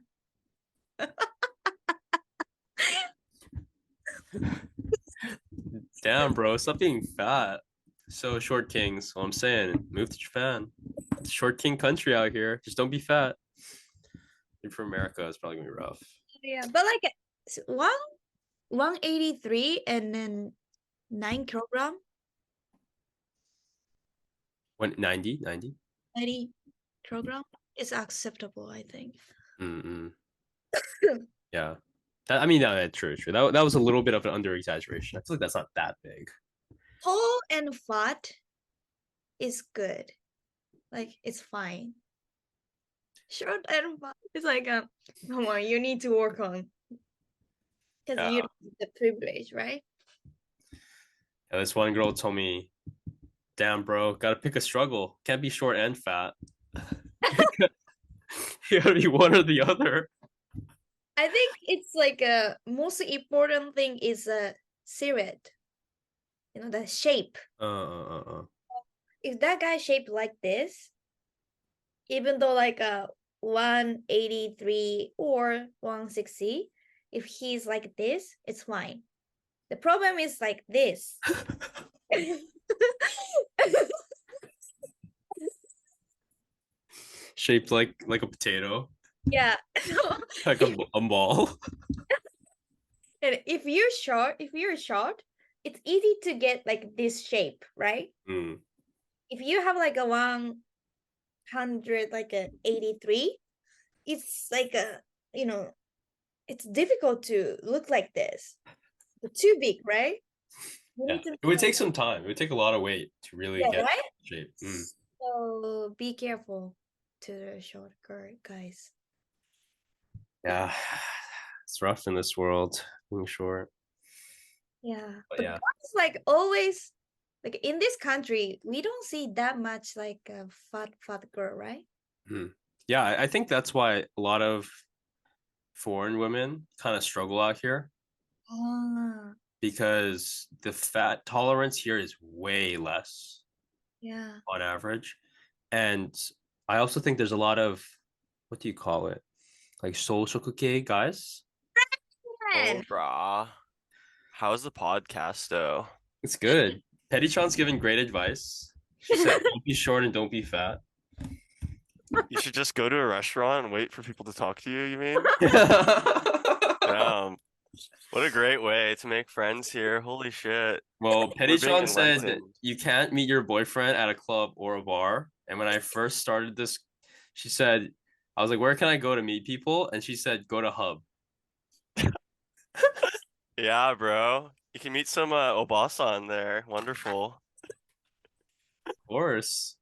Damn, bro, stop being fat. So short kings. Well, I'm saying, move to Japan. It's a short king country out here. Just don't be fat. Maybe for America, it's probably gonna be rough. Yeah, but like 183 and then 9 kilogram, When 90. 90 kilogram is acceptable, I think. Mm-mm. Yeah. I mean, yeah, true, true. That was a little bit of an under exaggeration. I feel like that's not that big. Tall and fat is good. Like it's fine. Short and fat is like come on, you need to work on because Yeah. you don't have the privilege, right? Yeah, this one girl told me, "Damn, bro, gotta pick a struggle. Can't be short and fat. You gotta be one or the other." I think it's like a most important thing is a silhouette, the shape. Uh. If that guy shaped like this, even though like a 183 or 160, if he's like this, it's fine. The problem is like this. Shaped like a potato, Yeah. like a ball. And if you're short, it's easy to get like this shape, right? Mm, If you have like a 100, like a 83, it's like it's difficult to look like this. It's too big, right? You yeah, need to it would take some time. It would take a lot of weight to really yeah, get right? shape. So be careful to the short guys. Yeah, it's rough in this world being short. Yeah. But But yeah, guys like always like in this country, we don't see that much like a fat girl, right? mm. Yeah, I think that's why a lot of foreign women kind of struggle out here Ah, because the fat tolerance here is way less yeah. on average. And I also think there's a lot of, what do you call it? like soul shokuke guys. Oh, Man, brah. How's the podcast though? It's good. Perichan's giving great advice. She said, "Don't be short and don't be fat." You should just go to a restaurant and wait for people to talk to you, you mean? Damn. What a great way to make friends here. Holy shit. Well, We're being Perichan said enlightened. you can't meet your boyfriend at a club or a bar. And when I first started this, she said, I was like, where can I go to meet people? And she said, go to Hub. Yeah, bro. You can meet some Obasan there. Wonderful. Of course.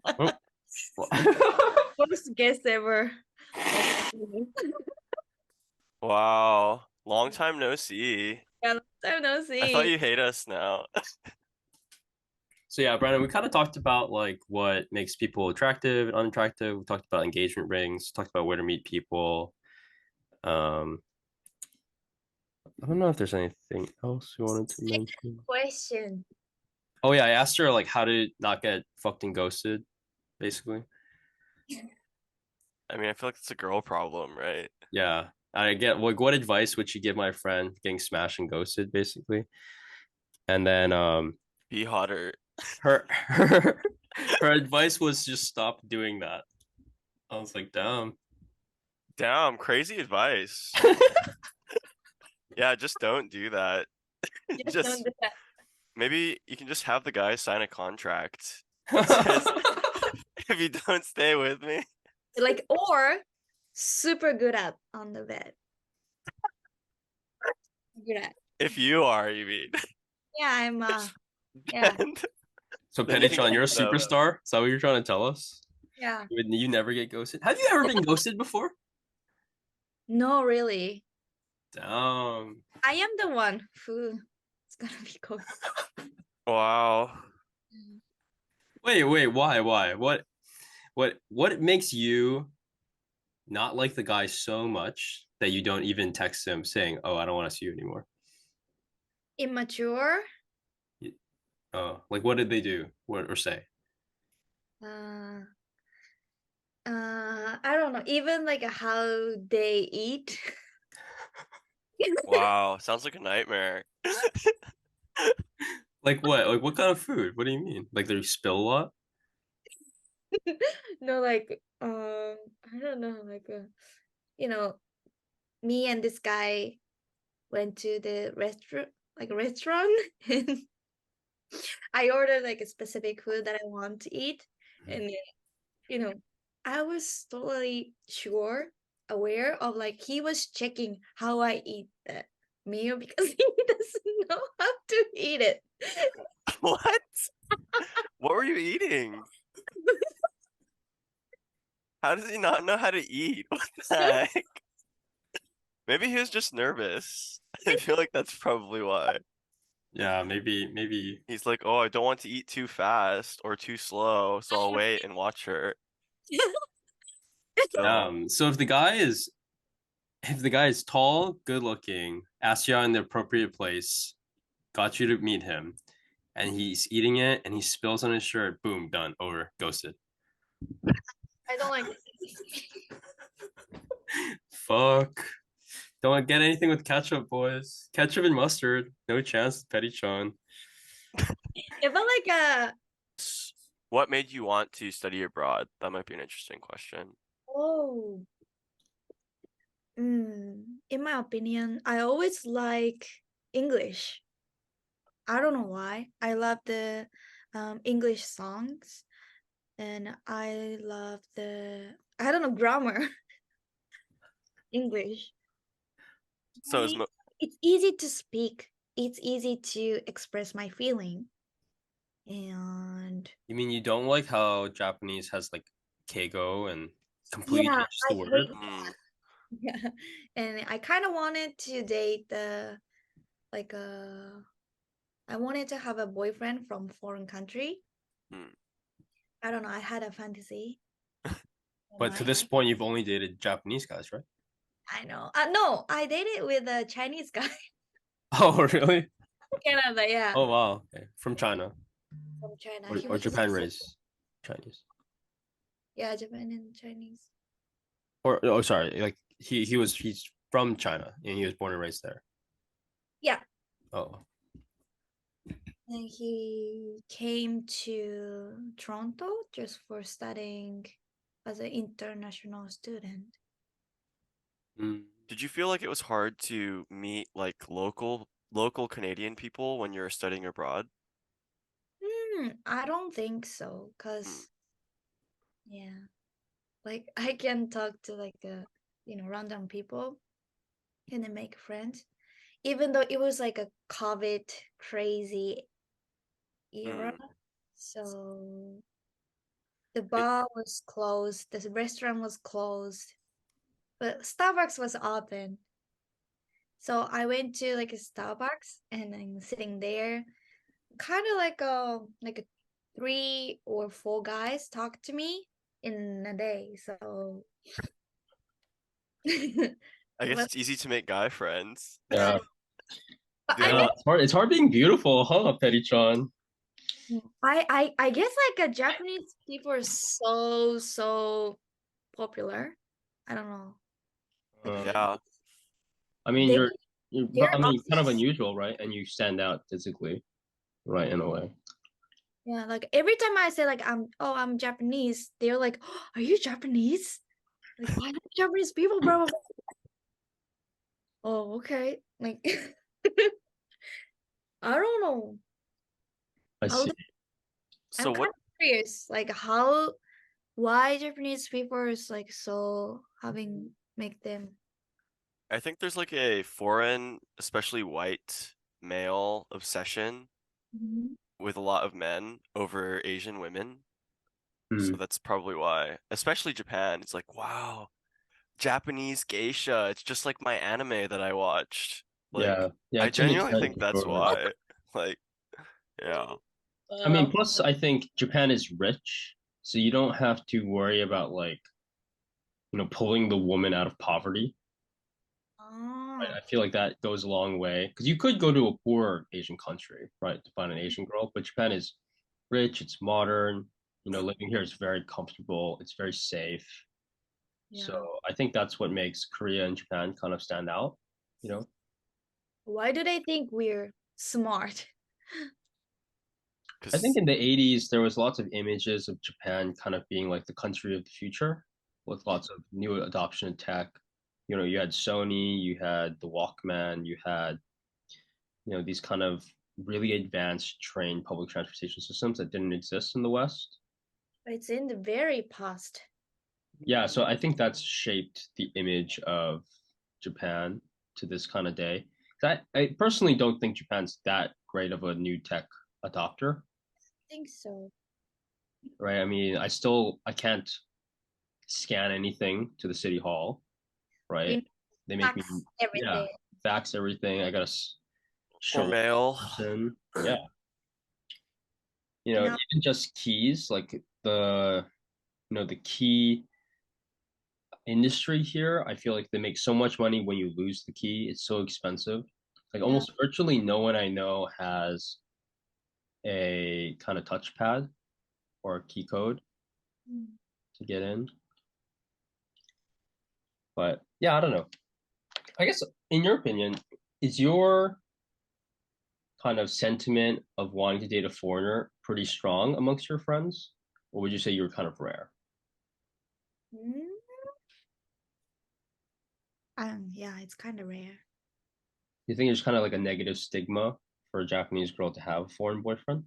Oh. worst guest ever. Wow. Long time no see. Yeah, long time no I thought see. you hate us now. So yeah, Brandon, we kind of talked about like what makes people attractive and unattractive. We talked about engagement rings, talked about where to meet people. Um, I don't know if there's anything else you wanted to mention. Question. Oh yeah, I asked her like how to not get fucked and ghosted, basically. I mean, I feel like it's a girl problem, right? Yeah. I get like what advice would you give my friend getting smashed and ghosted, basically? And then Be hotter. her advice was just stop doing that. I was like, damn. Damn, crazy advice. Yeah, just don't do that. Just don't Just do that. maybe you can just have the guy sign a contract that says if you don't stay with me. Like, or super good at on the bed. Good at. If you are, you mean. Yeah, I'm yeah, And So then you can Petitron, you're a keep them. superstar? Is that what you're trying to tell us? yeah. You never get ghosted? Have you ever been ghosted before? No, really. Damn. I am the one who is gonna be ghosted. Wow. Wait, why? What makes you not like the guy so much that you don't even text him saying, "Oh, I don't want to see you anymore"? Immature. Oh, like what did they do? What or say? Uh, I don't know. Even like how they eat. Wow. Sounds like a nightmare. Like what? Like what kind of food? What do you mean? Like they spill a lot? No, like I don't know, like you know, me and this guy went to the restaurant and I ordered like a specific food that I want to eat. And then, you know, I was totally sure, aware of like he was checking how I eat that meal because he doesn't know how to eat it. What? What were you eating? How does he not know how to eat? What the heck? Maybe he was just nervous. I feel like that's probably why. Yeah, maybe. He's like, oh, I don't want to eat too fast or too slow, so I'll wait and watch her. So, So if the guy is tall, good looking, asked you out in the appropriate place, got you to meet him, and he's eating it and he spills on his shirt, boom, done, over, ghosted. I don't like Fuck. Don't get anything with ketchup, boys. Ketchup and mustard. No chance, Petty Chon. it felt like a what made you want to study abroad? That might be an interesting question. oh in my opinion, I always like English. I don't know why. I love the English songs and I love the I don't know grammar English. So is I- It's easy to speak. It's easy to express my feeling. And You mean you don't like how Japanese has like keigo and completely yeah, changes the I word? hate hmm, yeah. And I kind of wanted to date the like I wanted to have a boyfriend from foreign country. hmm. I don't know. I had a fantasy in But to my this mind. point, you've only dated Japanese guys, right? I know. No, I dated with a Chinese guy. Oh, really? Canada, yeah, Oh, wow. Okay. From China from China. He or was Japan raised Chinese. yeah, Japan and Chinese. Or oh, sorry, like he's from China and he was born and raised there. Yeah. Oh, And he came to Toronto just for studying as an international student. mm. Did you feel like it was hard to meet like local Canadian people when you're studying abroad? I don't think so, Hmm. cause yeah, like I can talk to like random people and then make friends. Even though it was like a COVID crazy era, Hmm. so the It, bar was closed, the restaurant was closed, but Starbucks was open. So I went to like a Starbucks and I'm sitting there, kind of like a 3 or 4 guys talk to me in a day. So it I guess was, it's easy to make guy friends. Yeah, but I Yeah. met yeah. It's hard being beautiful, huh, Perichan? I guess like a Japanese people are so popular. I don't know. Like Uh, Yeah. I mean, they you're, but they're I mean, kind of obsessed. unusual, right? And you stand out physically, right, in a way. Yeah, like every time I say like I'm Japanese, they're like, oh, are you Japanese? Like I know Japanese people, bro. Oh, okay. Like I don't know. I How see. So I'm kind what of curious, like why Japanese people is like so having make them. I think there's like a foreign, especially white male obsession Mhm. with a lot of men over Asian women. So Hmm. that's probably why. Especially Japan. It's like, wow, Japanese geisha. It's just like my anime that I watched. Like, Yeah, yeah. I To an genuinely extent, think for that's sure. why. Like, yeah. I mean, plus, I think Japan is rich, so you don't have to worry about like pulling the woman out of poverty. Right? Oh, I feel like that goes a long way because you could go to a poor Asian country, right, to find an Asian girl, but Japan is rich, it's modern, living here is very comfortable, it's very safe. So yeah. I think that's what makes Korea and Japan kind of stand out, you know. Why do they think we're smart? I think Because in the 80s there was lots of images of Japan kind of being like the country of the future with lots of new adoption tech. You had Sony, you had the Walkman, you had these kind of really advanced train public transportation systems that didn't exist in the West. It's in the very past. Yeah, so I think that's shaped the image of Japan to this kind of day. I personally don't think Japan's that great of a new tech adopter, I think so. right? I mean, I can't scan anything to the city hall, You right? know, They make me, tax yeah, everything. fax everything. I gotta or show it male. in person. Yeah, And now even just keys, like the key industry here, I feel like they make so much money when you lose the key. It's so expensive. Like yeah. almost virtually no one I know has a kind of touchpad or a key code Mm. to get in. But yeah, I don't know. I guess in your opinion, is your kind of sentiment of wanting to date a foreigner pretty strong amongst your friends? Or would you say you're kind of rare? Mm. Yeah, it's kind of rare. You think there's kind of like a negative stigma for a Japanese girl to have a foreign boyfriend?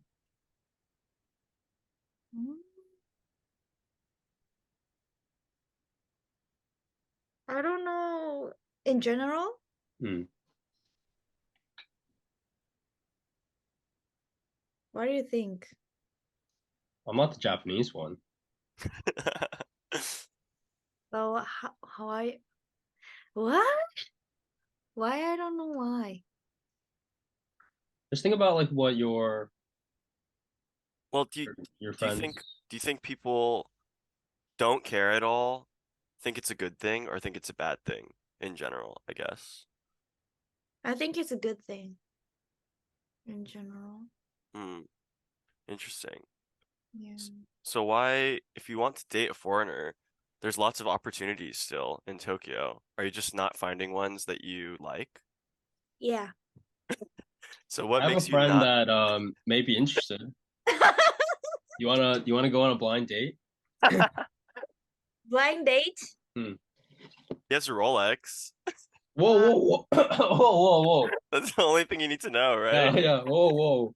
Mm. I don't know. In general, Hmm. what do you think? I'm not the Japanese one. So how I what? Why I don't know why. Just think about like what Well, your do you friends. think do you think people don't care at all, think it's a good thing, or think it's a bad thing in general, I guess? I think it's a good thing in general. Hmm, interesting. Yeah. So why, if you want to date a foreigner, there's lots of opportunities still in Tokyo. Are you just not finding ones that you like? Yeah. So I what have a makes you friend not? that may be interested. You wanna go on a blind date? Blind date? Hmm. He has a Rolex. Whoa, whoa, whoa, whoa, whoa, whoa. That's the only thing you need to know, Yeah, right? yeah, whoa, whoa.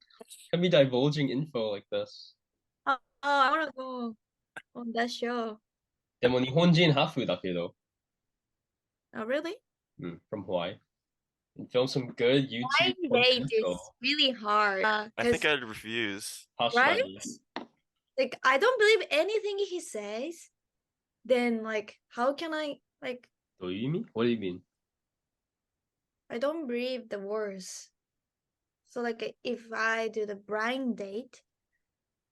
Can be divulging info like this. Oh, I wanna go on that show. でも日本人ハーフだけど、Oh, really? from Hawaii. And film some good YouTube Blind date potential. is really hard. I think 'Cause, I'd refuse. right? Oshaberi. Like, I don't believe anything he says. Then, like, how can I, like, どういう意味? What do you mean? I don't believe the words. So, like, if I do the blind date,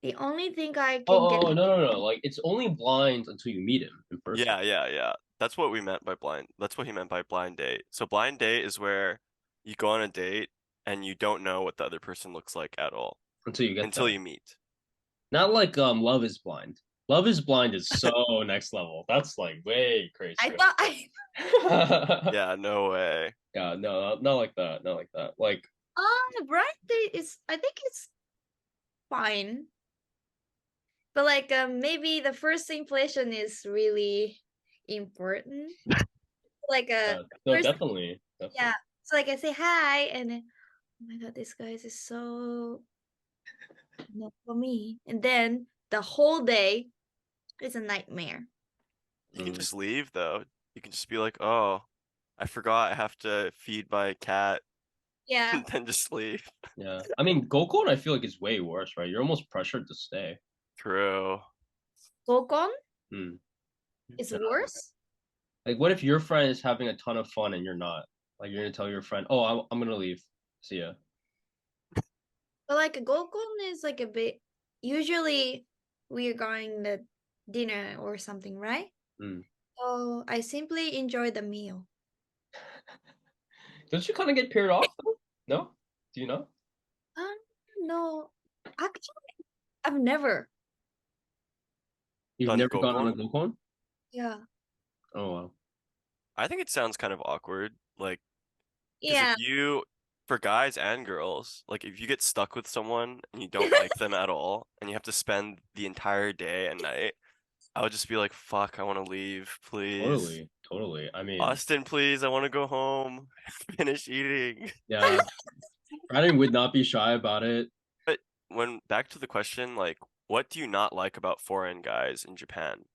the only thing I can get. Oh, no. Like, it's only blind until you meet him in person. Yeah. That's what we meant by blind. That's what he meant by blind date. So blind date is where you go on a date and you don't know what the other person looks like at all Until you get until there. you meet. Not like Love is Blind. Love is Blind is so next level. That's like way crazy. I thought I. Yeah, no way. Yeah, no, not like that. Not like that. Like, The blind date is, I think it's fine. But, like, maybe the first impression is really important. Like, no, first, definitely. yeah. So, like, I say hi, and then, oh my god, this guy is so not for me. And then the whole day is a nightmare. You can Mm. just leave though. You can just be like, "Oh, I forgot I have to feed my cat," Yeah. and then just leave. Yeah. I mean, Gokon, I feel like is way worse, right? You're almost pressured to stay. True. Gokon Hmm. is Yeah. worse. Like, what if your friend is having a ton of fun and you're not? Like, you're gonna tell your friend, "Oh, I'm gonna leave. See ya." But, like, Gokon is like a bit, usually we're going to dinner or something, right? Mm. So I simply enjoy the meal. Don't you kind of get paired off though? No? Do you know? No, actually, I've never. You've Done never gone on a Gokon? Gokon? Yeah. Oh wow. I think it sounds kind of awkward. Like, because Yeah. for guys and girls, like if you get stuck with someone and you don't like them at all, and you have to spend the entire day and night, I would just be like, fuck, I want to leave, please. Totally. I mean, Austin, please, I want to go home, finish eating. yeah. Brandon would not be shy about it. But back to the question, like, what do you not like about foreign guys in Japan?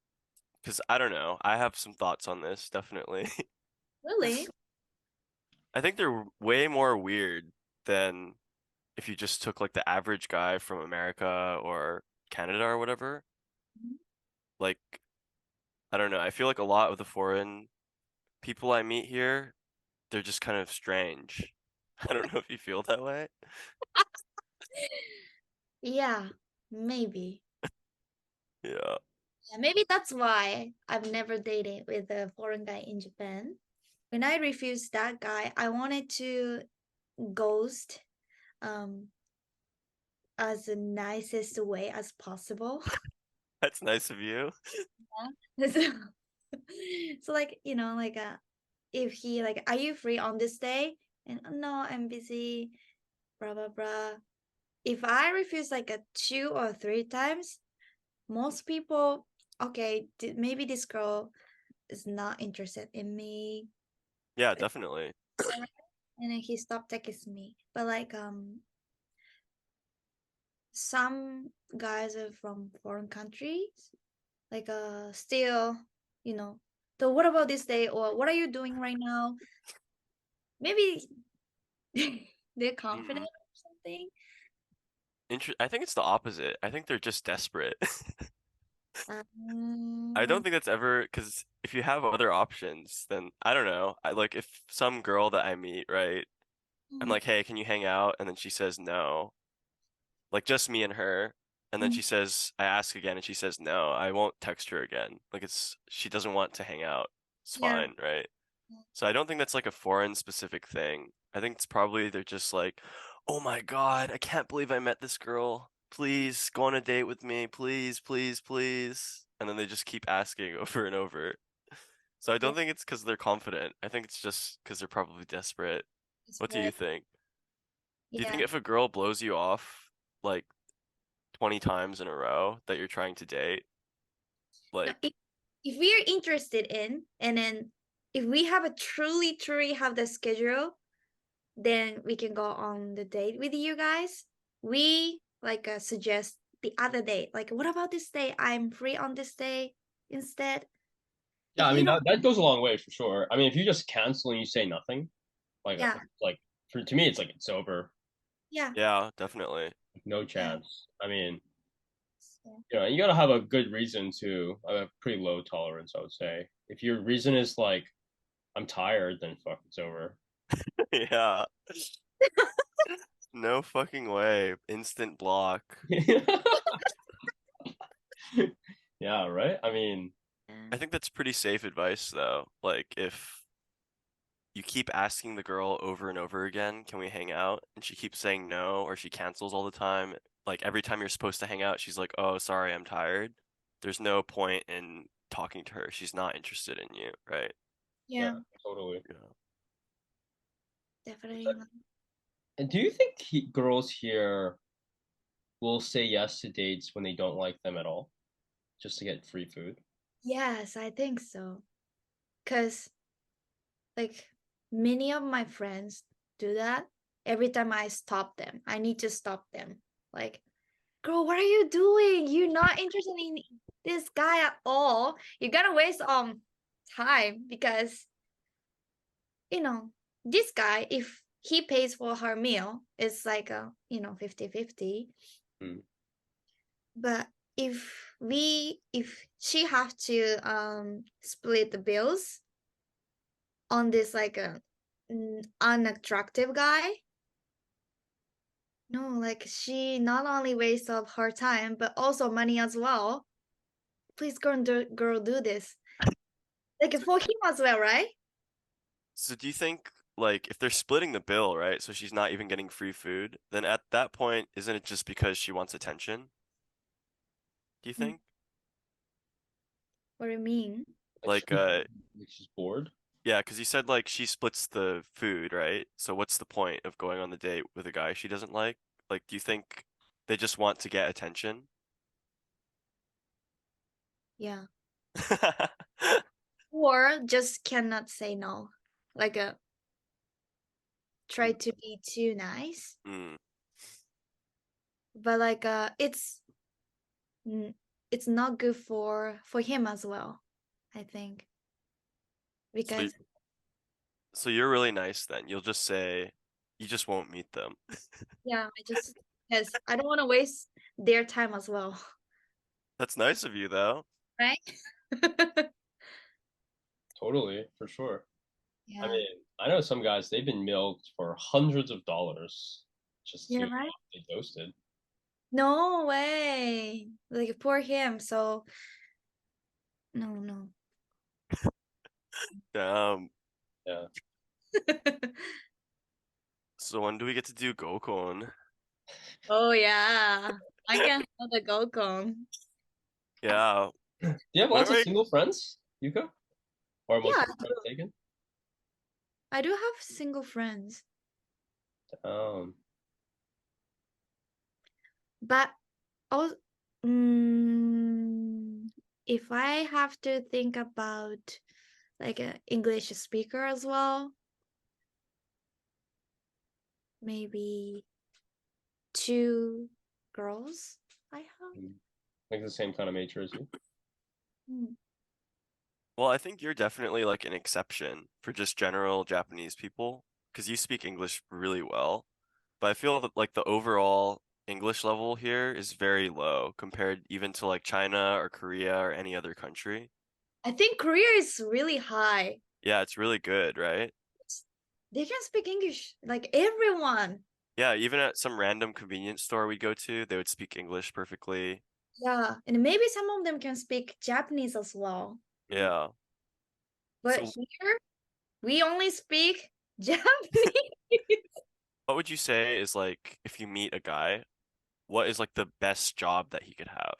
Because I don't know, I have some thoughts on this, definitely. Really? I think they're way more weird than if you just took like the average guy from America or Canada or whatever. Mhm. Like, I don't know. I feel like a lot of the foreign people I meet here, they're just kind of strange. I don't know if you feel that way. Yeah, maybe. Yeah. Yeah, maybe that's why I've never dated with a foreign guy in Japan. When I refused that guy, I wanted to ghost um as the nicest way as possible. That's nice of you. so, so, like, like if he like, are you free on this day? And no, I'm busy, blah blah blah. If I refuse like a 2 or 3 times, most people, okay, maybe this girl is not interested in me, Yeah, definitely. and then he stopped texting me. But, like, some guys are from foreign countries, like, still, you know so what about this day, or what are you doing right now? Maybe they're confident Mhm. or something. I think it's the opposite. I think they're just desperate. I don't Um, think that's ever because if you have other options, then I don't know. I like if some girl that I meet, right? I'm mm, like, hey, can you hang out? And then she says no. Like just me and her. And then mm, I ask again and she says no. I won't text her again. Like she doesn't want to hang out. It's yeah. fine, right? So I don't think that's like a foreign specific thing. I think it's probably they're just like, oh my God, I can't believe I met this girl. Please go on a date with me. Please, please, please. and then they just keep asking over and over. So I don't think it's because they're confident. I think it's just because they're probably desperate. What do you think? Do you think Yeah. if a girl blows you off like 20 times in a row that you're trying to date, No, like, if we are interested in, and then if we have a truly have the schedule, then we can go on the date with you guys. We like suggest the other day. Like, what about this day? I'm free on this day instead. Yeah, If I you mean don't, that goes a long way for sure. I mean, if you just cancel and you say nothing, yeah, like to me, it's like it's over. yeah, yeah, definitely. No yeah. chance. I mean, So, you gotta have a good reason to a pretty low tolerance, I would say. If your reason is like I'm tired, then fuck, it's over. Yeah. No fucking way. Instant block. Yeah, right? I mean, I think that's pretty safe advice though. Like if you keep asking the girl over and over again, can we hang out? And she keeps saying no, or she cancels all the time. Like every time you're supposed to hang out, she's like, "Oh, sorry, I'm tired." There's no point in talking to her. She's not interested in you, right? yeah, yeah, totally. Yeah. definitely. And do you think girls here will say yes to dates when they don't like them at all, just to get free food? Yes, I think so. Cause like many of my friends do that. Every time I stop them, I need to stop them. Like, girl, what are you doing? You're not interested in this guy at all. You're gonna waste time because this guy, if he pays for her meal, it's like 50-50. Hmm. But if she have to split the bills on this like a unattractive guy, no, like she not only wastes of her time but also money as well. Please girl do this. Like for him as well, right? So do you think like if they're splitting the bill, right? So she's not even getting free food, then at that point, isn't it just because she wants attention? Do you Mm, think? what do you mean? Like Like she's bored. yeah, because you said like she splits the food, right? So what's the point of going on the date with a guy she doesn't like? Like, do you think they just want to get attention? Yeah. Or just cannot say no. Like try to be too nice. Mm. But like n- it's not good for him as well, I think. So, y- Because so you're really nice then. You'll just say you just won't meet them. yeah, I just because I don't want to waste their time as well. That's nice of you though. Right? Totally, for sure. I Yeah. mean, I know some guys, they've been milked for hundreds of dollars just Yeah, to right? be ghosted. No way. Like poor him. So no. Um, Yeah. so when do we get to do Gokon? Oh yeah. I can have the Gokon. Yeah. Do you have When lots are of we? single friends, Yuka? Or most Yeah, of your friends taken? I do have single friends. Um, But also, mm, if I have to think about like an English speaker as well, maybe two girls I have. like the same kind of nature as you. Mm. Well, I think you're definitely like an exception for just general Japanese people because you speak English really well. But I feel that like the overall English level here is very low compared even to like China or Korea or any other country. I think Korea is really high. Yeah, it's really good, right? They can speak English, like everyone. Yeah, even at some random convenience store we go to, they would speak English perfectly. Yeah, and maybe some of them can speak Japanese as well. Yeah. But So here, we only speak Japanese. what would you say is like if you meet a guy, what is like the best job that he could have?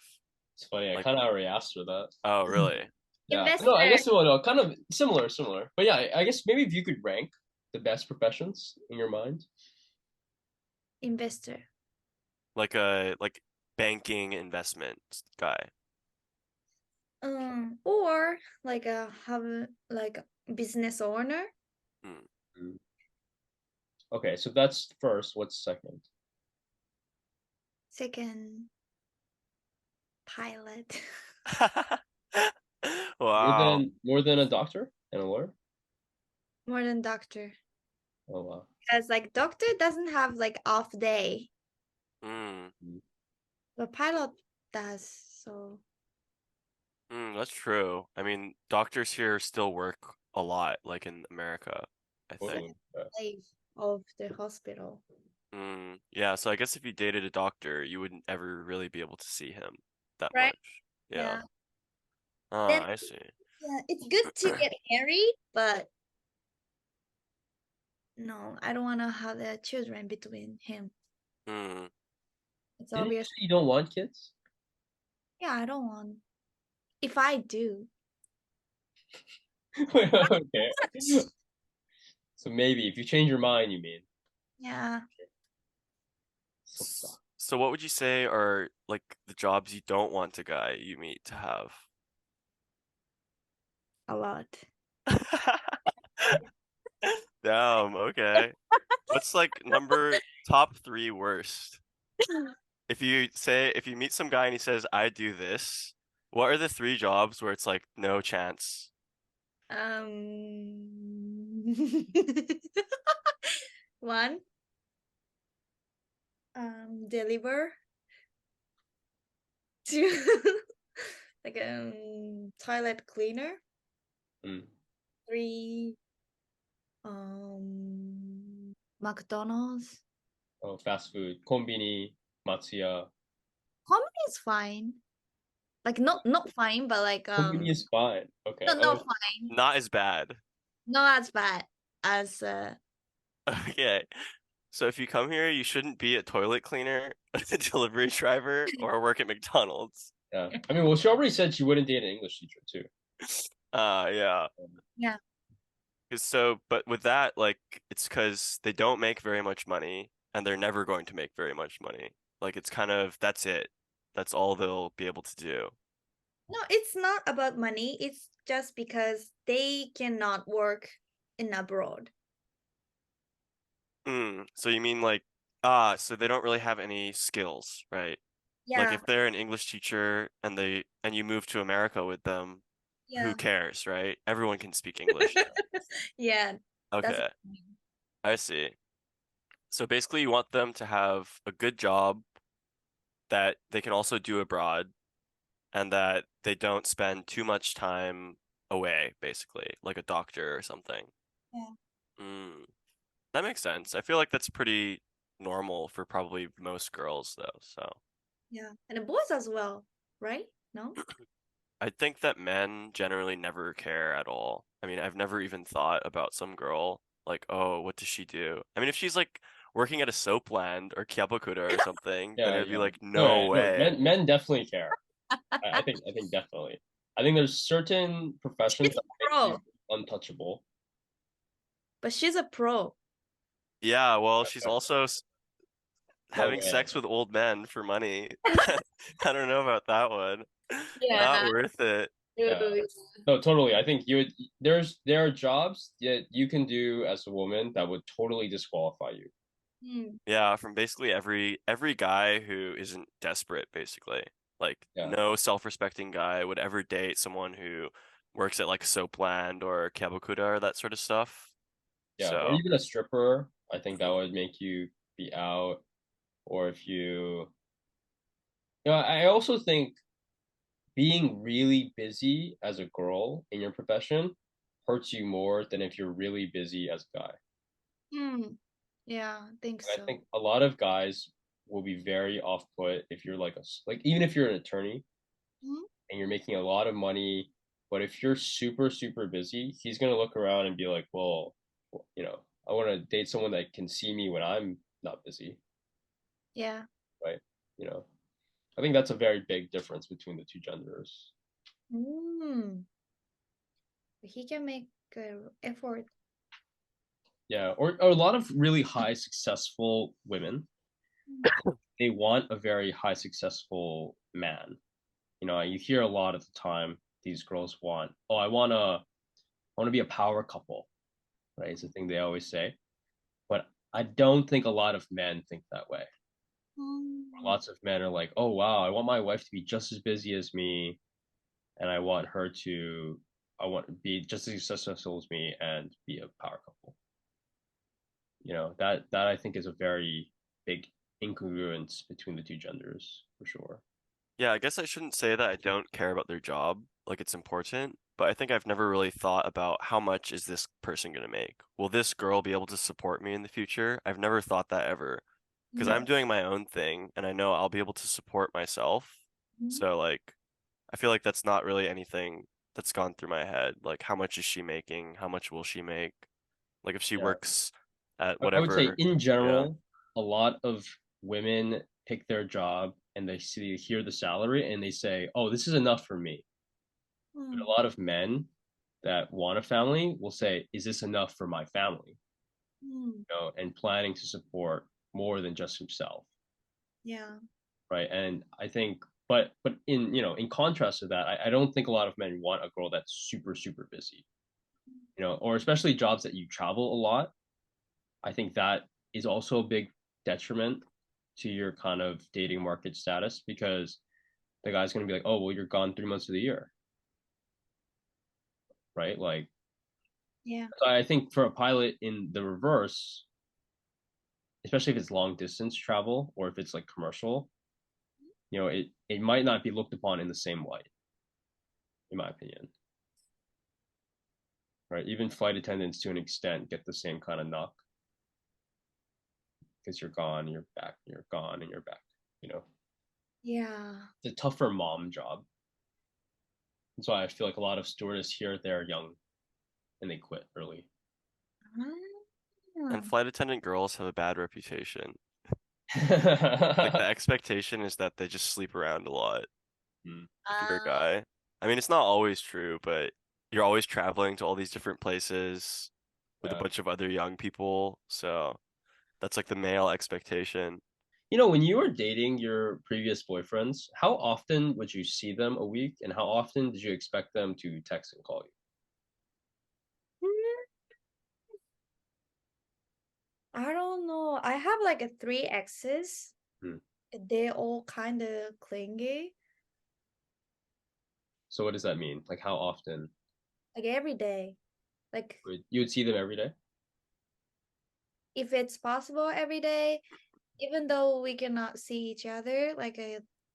It's funny. I Like- kind of already asked her that. Oh, really? Yeah. No, I guess well, no, kind of similar. But yeah, I guess maybe if you could rank the best professions in your mind. Investor. Like a banking investment guy. Or like a business owner. Hmm. Okay, so that's first. What's second? Second, pilot. Wow. More than a doctor and a lawyer? More than doctor. Oh wow. Because like doctor doesn't have like off day, Mm. but pilot does. So That's true. I mean, doctors here still work a lot, like in America, I think. Totally. Yeah. life of the hospital. Yeah, so I guess if you dated a doctor, you wouldn't ever really be able to see him that Right. much. Yeah. Yeah. Oh, Then I see. yeah, it's good to get married, but no, I don't want to have the children between him. Hmm. It's Didn't you obvious. say you don't want kids? Yeah, I don't want. If I do, Okay. So maybe if you change your mind, you mean. yeah, So what would you say are like the jobs you don't want a guy you meet to have? a lot. Damn, okay. What's like top 3 worst? If you meet some guy and he says, I do this, what are the 3 jobs where it's like no chance? One, deliver. Two, like toilet cleaner. Mm. 3, McDonald's. Oh, fast food. Konbini, Matsuya. Comedy is fine. Like not fine, but like Konbini is fine. Okay. no, Oh, not fine. Not as bad. Not as bad as Okay. So if you come here, you shouldn't be a toilet cleaner, a delivery driver, or work at McDonald's. yeah. I mean, well, she already said she wouldn't date an English teacher too. Yeah. Yeah. But with that, like, it's because they don't make very much money, and they're never going to make very much money. Like, it's kind of, that's it. That's all they'll be able to do. No, it's not about money. It's just because they cannot work in abroad. So you mean like, so they don't really have any skills, right? Like Yeah. if they're an English teacher and you move to America with them, Yeah. who cares, right? Everyone can speak English now. Yeah. That's Okay, I see. So basically you want them to have a good job that they can also do abroad and that they don't spend too much time away, basically, like a doctor or something. Yeah. That makes sense. I feel like that's pretty normal for probably most girls though, so. Yeah. And the boys as well, right? No? I think that men generally never care at all. I mean, I've never even thought about some girl like, oh, what does she do? I mean, if she's like working at a soap land or Kyabakura or something, then Yeah, it'd be yeah. like, No, no yeah, way. men definitely care. I think definitely. I think there's certain professions She's that a make you pro, untouchable. but she's a pro. Yeah, well, she's also No having way. sex with old men for money. I don't know about that one. Yeah. Not worth it. Yeah. No, totally. I think there are jobs that you can do as a woman that would totally disqualify you. Yeah, from basically every guy who isn't desperate, basically. Like Yeah. no self-respecting guy would ever date someone who works at like a soap land or Kyabakura or that sort of stuff. Yeah, or So, even a stripper. I think that would make you be out. Or if I also think being really busy as a girl in your profession hurts you more than if you're really busy as a guy. Yeah, I think And I so. think a lot of guys will be very off put if you're like even if you're an attorney and you're making a lot of money, but if you're super super busy, he's gonna look around and be like, well, I want to date someone that can see me when I'm not busy, Yeah. right? You know. I think that's a very big difference between the two genders. He can make effort. Yeah, or a lot of really high successful women, they want a very high successful man. You know, you hear a lot of the time these girls want, oh, I want to be a power couple, right? It's the thing they always say. But I don't think a lot of men think that way. Lots of men are like, oh wow, I want my wife to be just as busy as me, and I want to be just as successful as me and be a power couple. You know, that I think is a very big incongruence between the two genders for sure. Yeah, I guess I shouldn't say that I don't care about their job, like it's important, but I think I've never really thought about how much is this person gonna make? Will this girl be able to support me in the future? I've never thought that ever, because I'm doing my own thing and I know I'll be able to support myself. So like, I feel like that's not really anything that's gone through my head. Like, how much is she making? How much will she make? Like, if she Yeah. works at I would say whatever, in yeah. general, a lot of women pick their job and hear the salary and they say, "Oh, this is enough for me." But a lot of men that want a family will say, "Is this enough for my family?" You know, and planning to support more than just himself, Yeah. right? And I think, but in in contrast to that, I don't think a lot of men want a girl that's super busy, or especially jobs that you travel a lot. I think that is also a big detriment to your kind of dating market status because the guy's going to be like, oh, well, you're gone 3 months of the year, right? Like, Yeah. so I think for a pilot in the reverse, especially if it's long distance travel or if it's like commercial, it might not be looked upon in the same light, in my opinion, right? Even flight attendants to an extent get the same kind of knock because you're gone, you're back, you're gone, and you're back, you know? Yeah. It's a tougher mom job. That's why I feel like a lot of stewardess here, they're young and they quit early. And Ah. flight attendant girls have a bad reputation. Like the Mm. expectation is that they just sleep around a lot if you're a Ah. guy. I mean, it's not always true, but you're always traveling to all these different places with a Yeah. bunch of other young people, so that's like the male expectation. When you were dating your previous boyfriends, how often would you see them a week, and how often did you expect them to text and call you? I don't know. I have like a three exes. Hmm. They all kind of clingy, So what does that mean? Like how often like every day. Like you would see them every day? if it's possible every day, even though we cannot see each other, like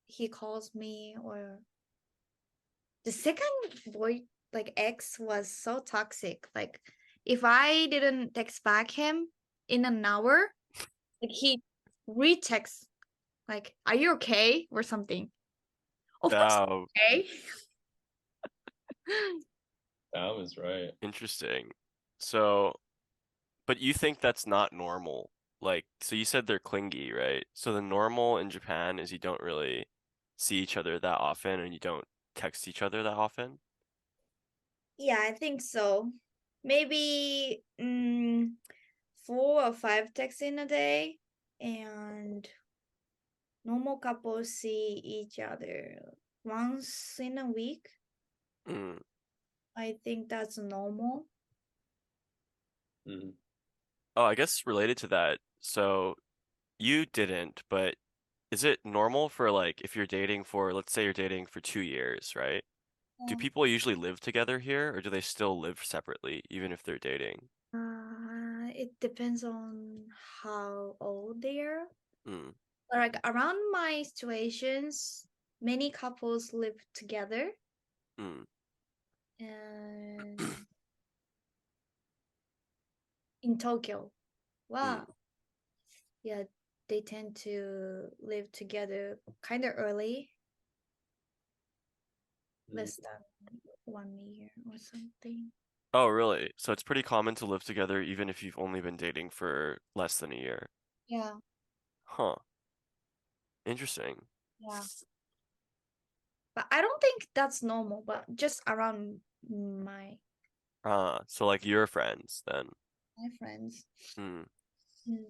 he calls me. Or the second boy, like ex, was so toxic. Like if I didn't text back him in an hour, like he retexts like, "Are you okay?" or something. Of course, Oh, okay. That was right. interesting. So, but you think that's not normal? Like, so you said they're clingy, right? So the normal in Japan is you don't really see each other that often and you don't text each other that often? Yeah, I think so. Maybe 4 or 5 texts in a day, and normal couples see each other once in a week. Mm. I think that's normal. Mhm. Oh, I guess related to that, so you didn't, but is it normal for like if you're dating for, let's say you're dating for 2 years, right? Do Yeah. people usually live together here or do they still live separately even if they're dating? It depends on how old they are. Mm. Like around my situations, many couples live together, Mm. and in Tokyo. Mm. Wow. Yeah, they tend to live together kind of early, Mm. less than 1 year or something. Oh, really? So it's pretty common to live together even if you've only been dating for less than a year. Yeah, Huh. Interesting. yeah. But I don't think that's normal, but just around my So like your friends then. friends. Hmm. Mm.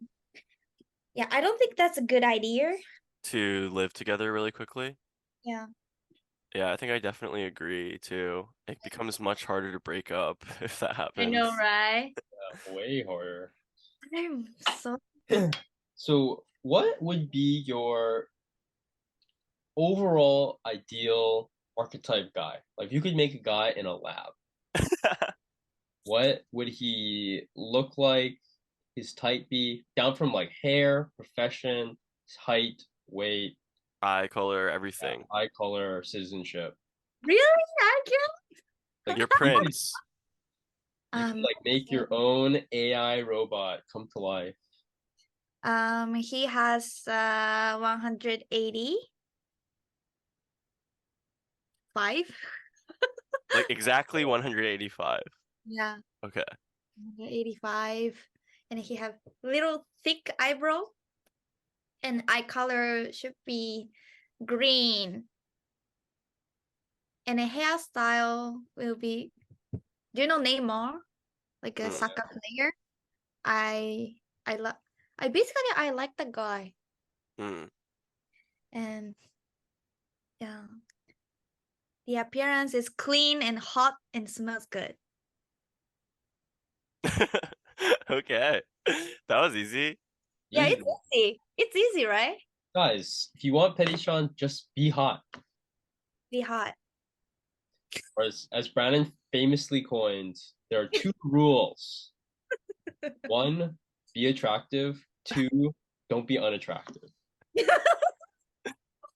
Yeah, I don't think that's a good idea. To live together really quickly. Yeah. Yeah, I think I definitely agree too. It becomes much harder to break up if that I know, happens. right? Yeah, way harder. I'm so So, what would be your overall ideal archetype guy? Like, if you could make a guy in a lab, what would he look like? His type be down from like hair, profession, height, weight, Eye color, everything. eye color, citizenship. really accurate. Like Your you could, prince. you could like make your own AI robot come to life. He has 185. Like exactly 185. Yeah, Okay. 185, and he have little thick eyebrow, and eye color should be green, and a hairstyle will be. Do you know Neymar, like a Hmm. soccer player? I I love. I like the guy, Hmm. and yeah, the appearance is clean and hot and smells good. Okay. That was easy. Yeah, Easy. it's easy. It's easy, right? Guys, if you want Perichan, just be hot. Be hot. Or as Brandon famously coined, there are two rules. One, be attractive. Two, don't be unattractive.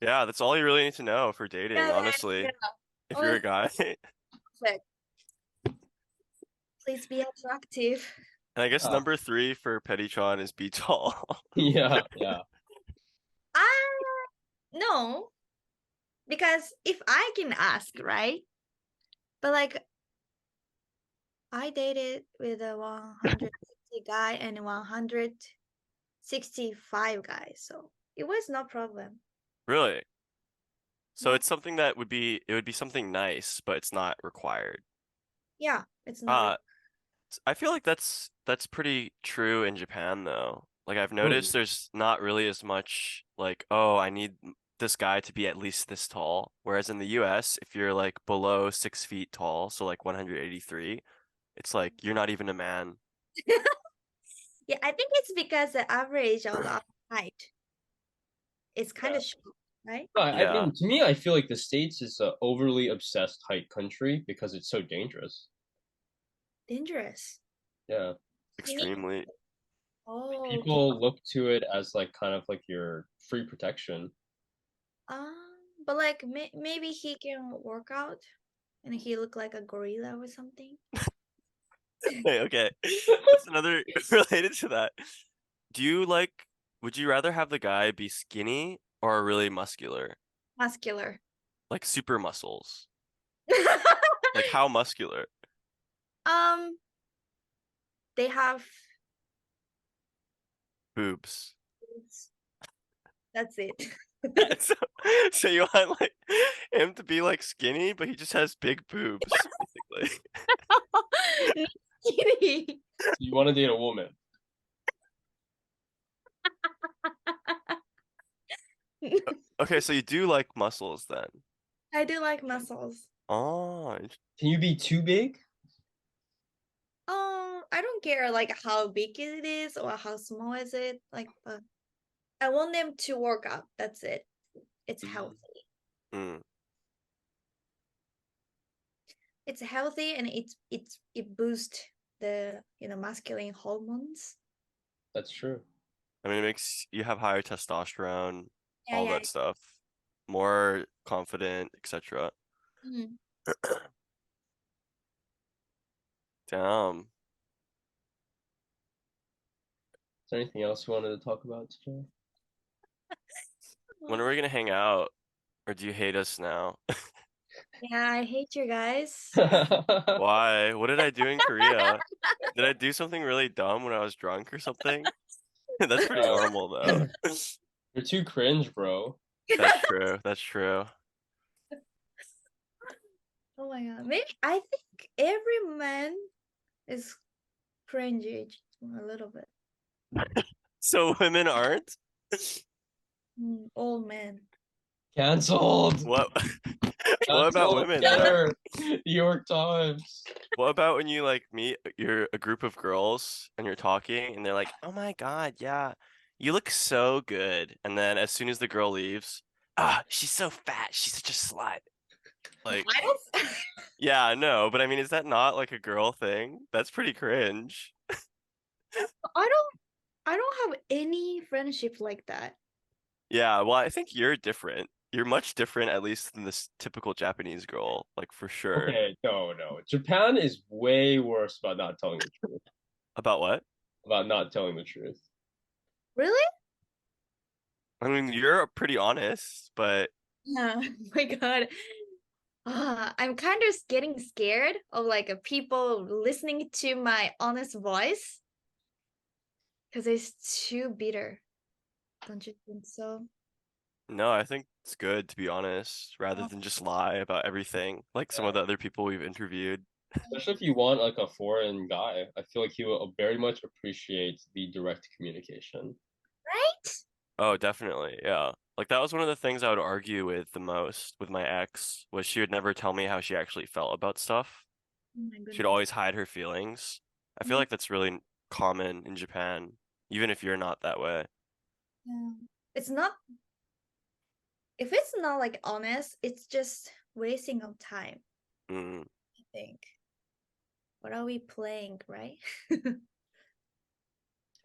Yeah, that's all you really need to know for dating, Yeah, honestly. yeah. If you're a guy. Perfect. Please be attractive. And I guess Yeah, number 3 for Perichan is be tall. yeah. No, because if I can ask, right? But like I dated with a 160 guy and 165 guy, so it was no problem. Really? So Yeah, it's something that it would be something nice, but it's not required. yeah, it's not. Uh, I feel like that's pretty true in Japan though. Like I've Really? noticed there's not really as much like, oh, I need this guy to be at least this tall. Whereas in the US, if you're like below 6 feet tall, so like 183, it's like you're not even a man. Yeah, I think it's because the average of our height is kind Yeah. of short, right? No, I Yeah, mean, to me, I feel like the States is an overly obsessed height country because it's so dangerous. Dangerous. Yeah. You need. extremely. Oh, okay. People look to it as like kind of like your free protection. But like maybe he can work out and he look like a gorilla or something. Hey, okay. That's another related to that. Do you like, would you rather have the guy be skinny or really muscular? Muscular. Like super muscles? Like how muscular? um, they have. Boobs. That's it. So, so you want like him to be like skinny, but he just has big boobs, basically. No kidding. So you want to date a woman. Okay, so you do like muscles then. I do like muscles. Oh, Can you be too big? I don't care like how big it is or how small is it. Like, I want them to work out. That's it. It's healthy. mm, It's healthy and it boosts the masculine hormones. That's true. I mean, it makes you have higher testosterone, Yeah, all yeah. that stuff, more confident, etc. Mhm. Damn. Is there anything else you wanted to talk about today? When are we gonna hang out? Or do you hate us now? Yeah, I hate you guys. Why? What did I do in Korea? Did I do something really dumb when I was drunk or something? That's pretty normal though. You're too cringe, bro. That's true. That's true. Oh my god. Maybe I think every man is cringy a little bit. So women aren't? Old man. Cancelled. What what about Cancelled. women Get though? her. New York Times. What about when you like meet a group of girls and you're talking and they're like, "Oh my God, yeah, you look so good." And then as soon as the girl leaves, "Ah, she's so fat. She's such a slut." Like, I don't yeah, I know, but I mean, is that not like a girl thing? That's pretty cringe. I don't I don't have any friendship like that. Yeah, well, I think you're different. You're much different, at least than this typical Japanese girl, like for sure. Okay, no. Japan is way worse about not telling the truth. About what? About not telling the truth. Really? I mean, you're pretty honest, but Yeah. Oh my god. I'm kind of getting scared of like people listening to my honest voice because it's too bitter. Don't you think so? no, I think it's good to be honest, rather Oh, than just lie about everything, like some of Yeah. the other people we've interviewed. Especially if you want like a foreign guy. I feel like he will very much appreciate the direct communication. right? Oh, definitely, yeah. Like that was one of the things I would argue with the most with my ex, was she would never tell me how she actually felt about stuff. Oh my She'd goodness. always hide her feelings. I feel Mhm. like that's really common in Japan, even if you're not that way. Yeah. It's not, if it's not like honest, it's just wasting of time, Mm. I think. What are we playing, right? I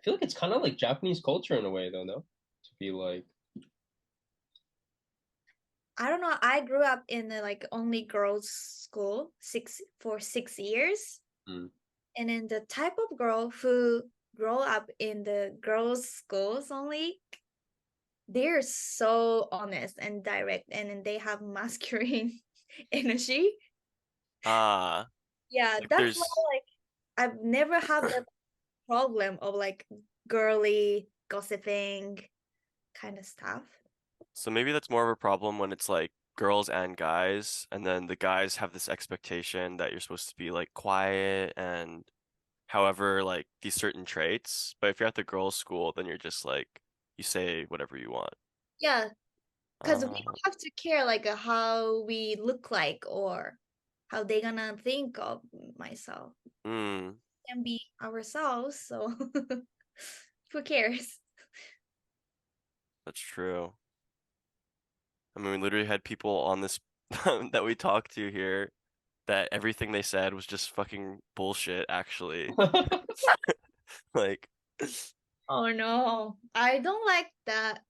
feel like it's kind of like Japanese culture in a way, though, no? To be like, I don't know. I grew up in the like only girls school for 6 years. mm. And then the type of girl who grow up in the girls' schools only, they're so honest and direct, and then they have masculine energy. Ah, Yeah, like that's why there's like I've never had the problem of like girly gossiping kind of stuff. so maybe that's more of a problem when it's like girls and guys, and then the guys have this expectation that you're supposed to be like quiet and however like these certain traits. But if you're at the girls' school, then you're just like you say whatever you want. Yeah, because we Ah, don't have to care like how we look like or how they gonna think of myself. mm, Can be ourselves, so who cares? that's true. I mean, we literally had people on this that we talked to here that everything they said was just fucking bullshit, actually. Like, Oh no, I don't like that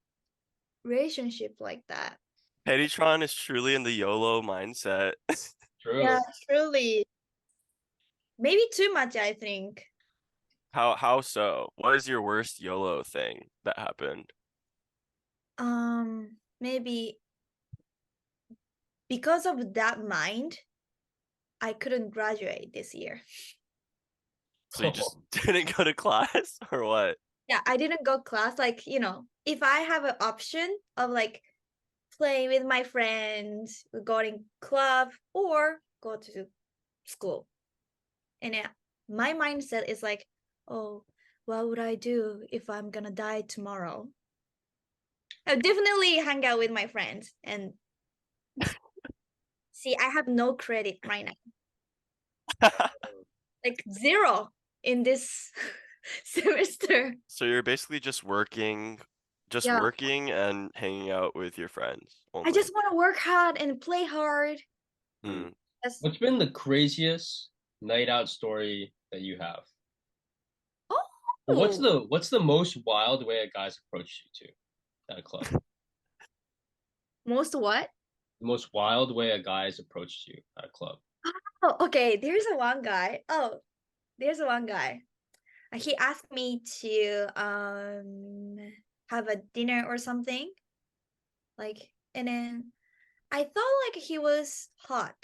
relationship like that. Perichan is truly in the YOLO mindset. Yeah, True. truly. Maybe too much, I think. How so? What is your worst YOLO thing that happened? Maybe because of that mind, I couldn't graduate this year. So you just didn't go to class or what? Yeah, I didn't go class. Like, if I have an option of like playing with my friends, going club, or go to school. And my mindset is like, oh, what would I do if I'm gonna die tomorrow? I definitely hang out with my friends and see, I have no credit right now. Like zero in this semester. So you're basically just Yeah. working and hanging out with your friends I only. just want to work hard and play hard. Hmm. That's What's been the craziest night out story that you have? Well, oh what's the most wild way a guy's approached you to at a club? most what? The most wild way a guy's approached you at a club. Oh, okay. There's a one guy. Oh, there's a one guy. He asked me to have a dinner or something. Like, and then I thought like he was hot.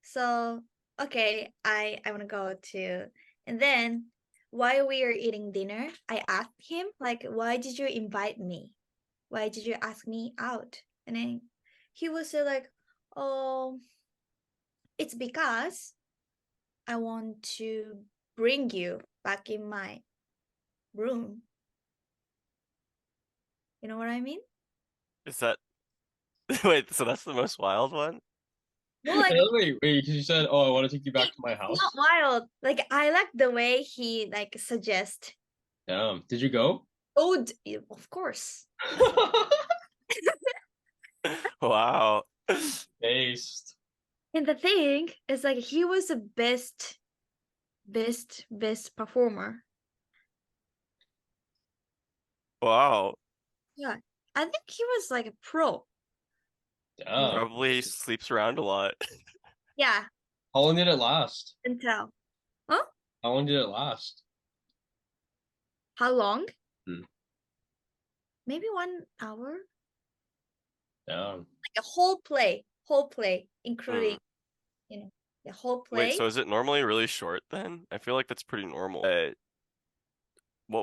So okay, I want to go to. And then while we were eating dinner, I asked him like, why did you invite me? Why did you ask me out? And then he was like, oh, it's because I want to bring you back in my room. You know what I mean? Is that wait, so that's the most wild one? Well, like Wait, because you said, "Oh, I want to take you back to my it's house." not wild. Like I like the way he like suggest. Damn. Did you go? Oh, of course. Wow. Based. And the thing is, like, he was the best performer. Wow. Yeah, I think he was like a pro. Damn. Probably sleeps around a lot. Yeah, How long did it last? can tell. Huh? How long did it last? How long? Hmm. Maybe 1 hour. Damn. Like a whole play, including the whole play. Wait, so is it normally really short then? I feel like that's pretty normal.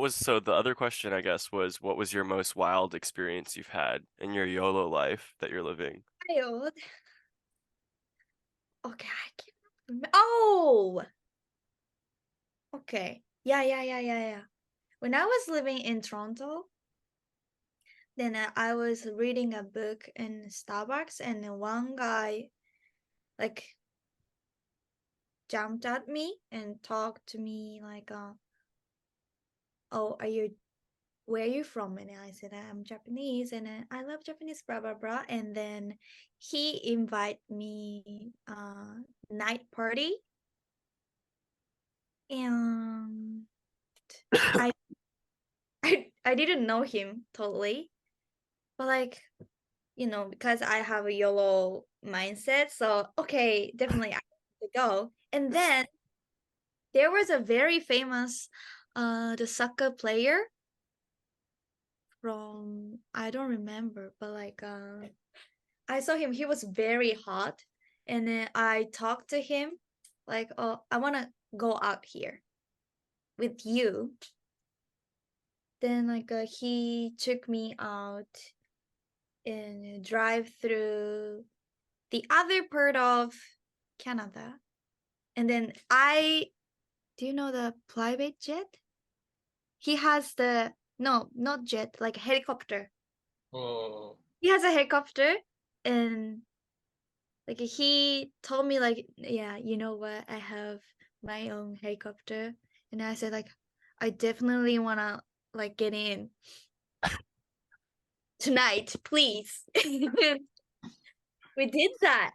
So the other question, I guess, was what was your most wild experience you've had in your YOLO life that you're living? Wild. Okay, I can't remember. Oh, okay. Yeah. When I was living in Toronto, then I was reading a book in Starbucks, and then one guy like jumped at me and talked to me like, "Oh, where are you from?" And I said, "I'm Japanese, and I love Japanese, blah blah blah." And then he invited me night party, and I I didn't know him totally, but like because I have a YOLO mindset, so okay, definitely I have to go. And then there was a very famous the soccer player from, I don't remember, but like I saw him, he was very hot, and then I talked to him like, "Oh, I want to go out here with you." Then like he took me out and drive through the other part of Canada. And then do you know the private jet? He has no, not jet, like helicopter. Oh. He has a helicopter, and like he told me like, "Yeah, you know what? I have my own helicopter." And I said like, "I definitely want to like get in tonight, please." We did that.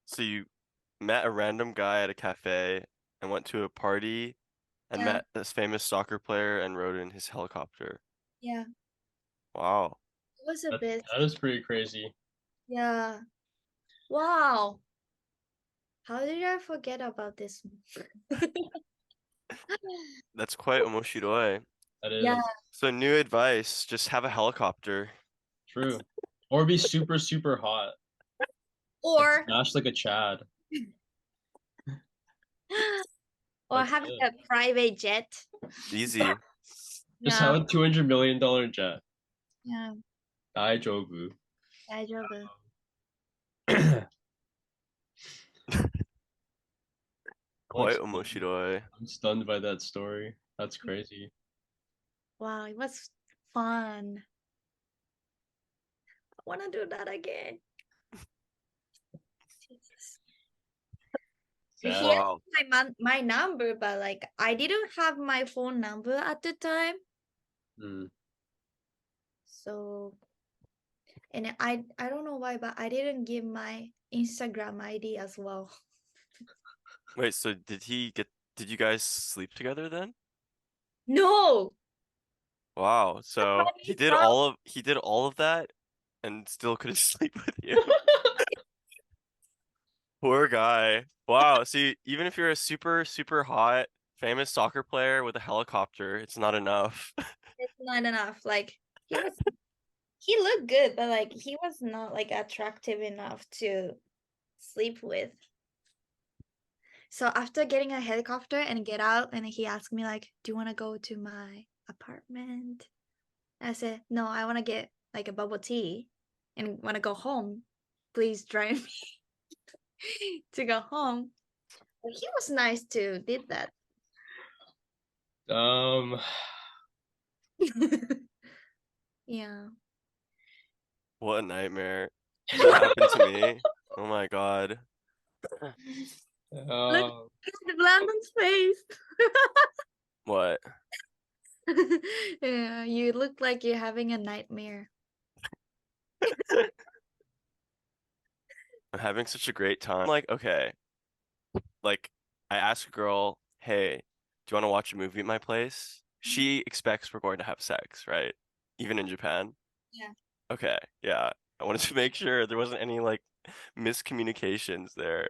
So you met a random guy at a cafe and went to a party and Yeah, met this famous soccer player and rode in his helicopter. yeah. Wow. It was a That, bit. that is pretty crazy. Yeah. Wow. How did I forget about this? That's quite omoshiroi. That is Yeah. So new advice, just have a helicopter. true. Or be super, super hot. Like Or smash like a Chad. That's have it. a private jet. Easy. Just Yeah. have a $200 million jet. Yeah. Daijobu. 다이저브. Quite omoshiroi. I'm stunned by that story. That's crazy. Wow, it was fun. I want to do that again. Jesus. He Sad. had Wow. my number, but like I didn't have my phone number at the time. Hmm. So, and I don't know why, but I didn't give my Instagram ID as well. Wait, so did you guys sleep together then? No. Wow. So he did all of that and still couldn't sleep with you. Poor guy. Wow. See, even if you're a super, super hot, famous soccer player with a helicopter, it's not enough. It's not enough. Like he looked good, but like he was not like attractive enough to sleep with. So after getting a helicopter and get out, and he asked me like, "Do you want to go to my apartment?" I said, "No, I want to get like a bubble tea and want to go home. Please drive me." to go home. But he was nice too, did that. Yeah. What a nightmare. That happened to me. Oh my god. uh, The Landon's face. What? Yeah, you look like you're having a nightmare. I'm having such a great time. Like, okay. Like, I ask a girl, hey, do you want to watch a movie at my place? She expects we're going to have sex, right? Even in Japan. Yeah. Okay, yeah. I wanted to make sure there wasn't any like miscommunications there.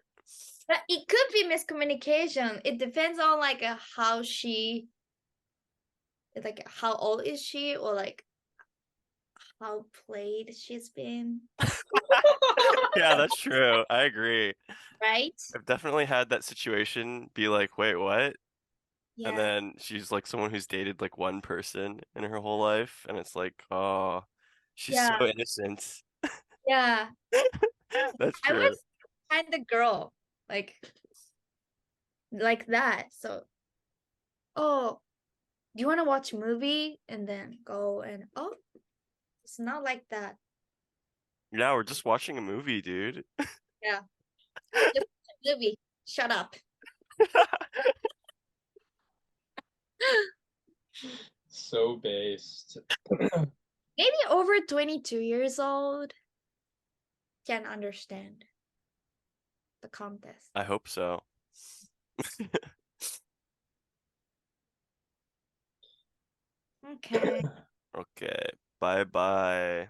But it could be miscommunication. It depends on like how she, like how old is she, or like how played she's been, Yeah, that's true. I agree. right? I've definitely had that situation be like, wait, what? And Yeah. then she's like someone who's dated like one person in her whole life, and it's like, oh, she's Yeah. so innocent. Yeah. That's I true. was kind of girl, like that. So, oh, do you want to watch a movie? And then go and, oh, it's not like that. Yeah, we're just watching a movie, dude. Yeah. Just a movie. Shut up. so based. Maybe over 22 years old can understand the contest. I hope so. Okay. Okay. Bye bye.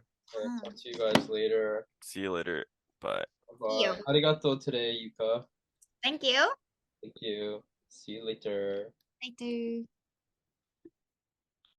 Talk to you guys later. See you later. Bye. Bye. Arigato today, Yuka. Thank you. Thank you. See you later. I do.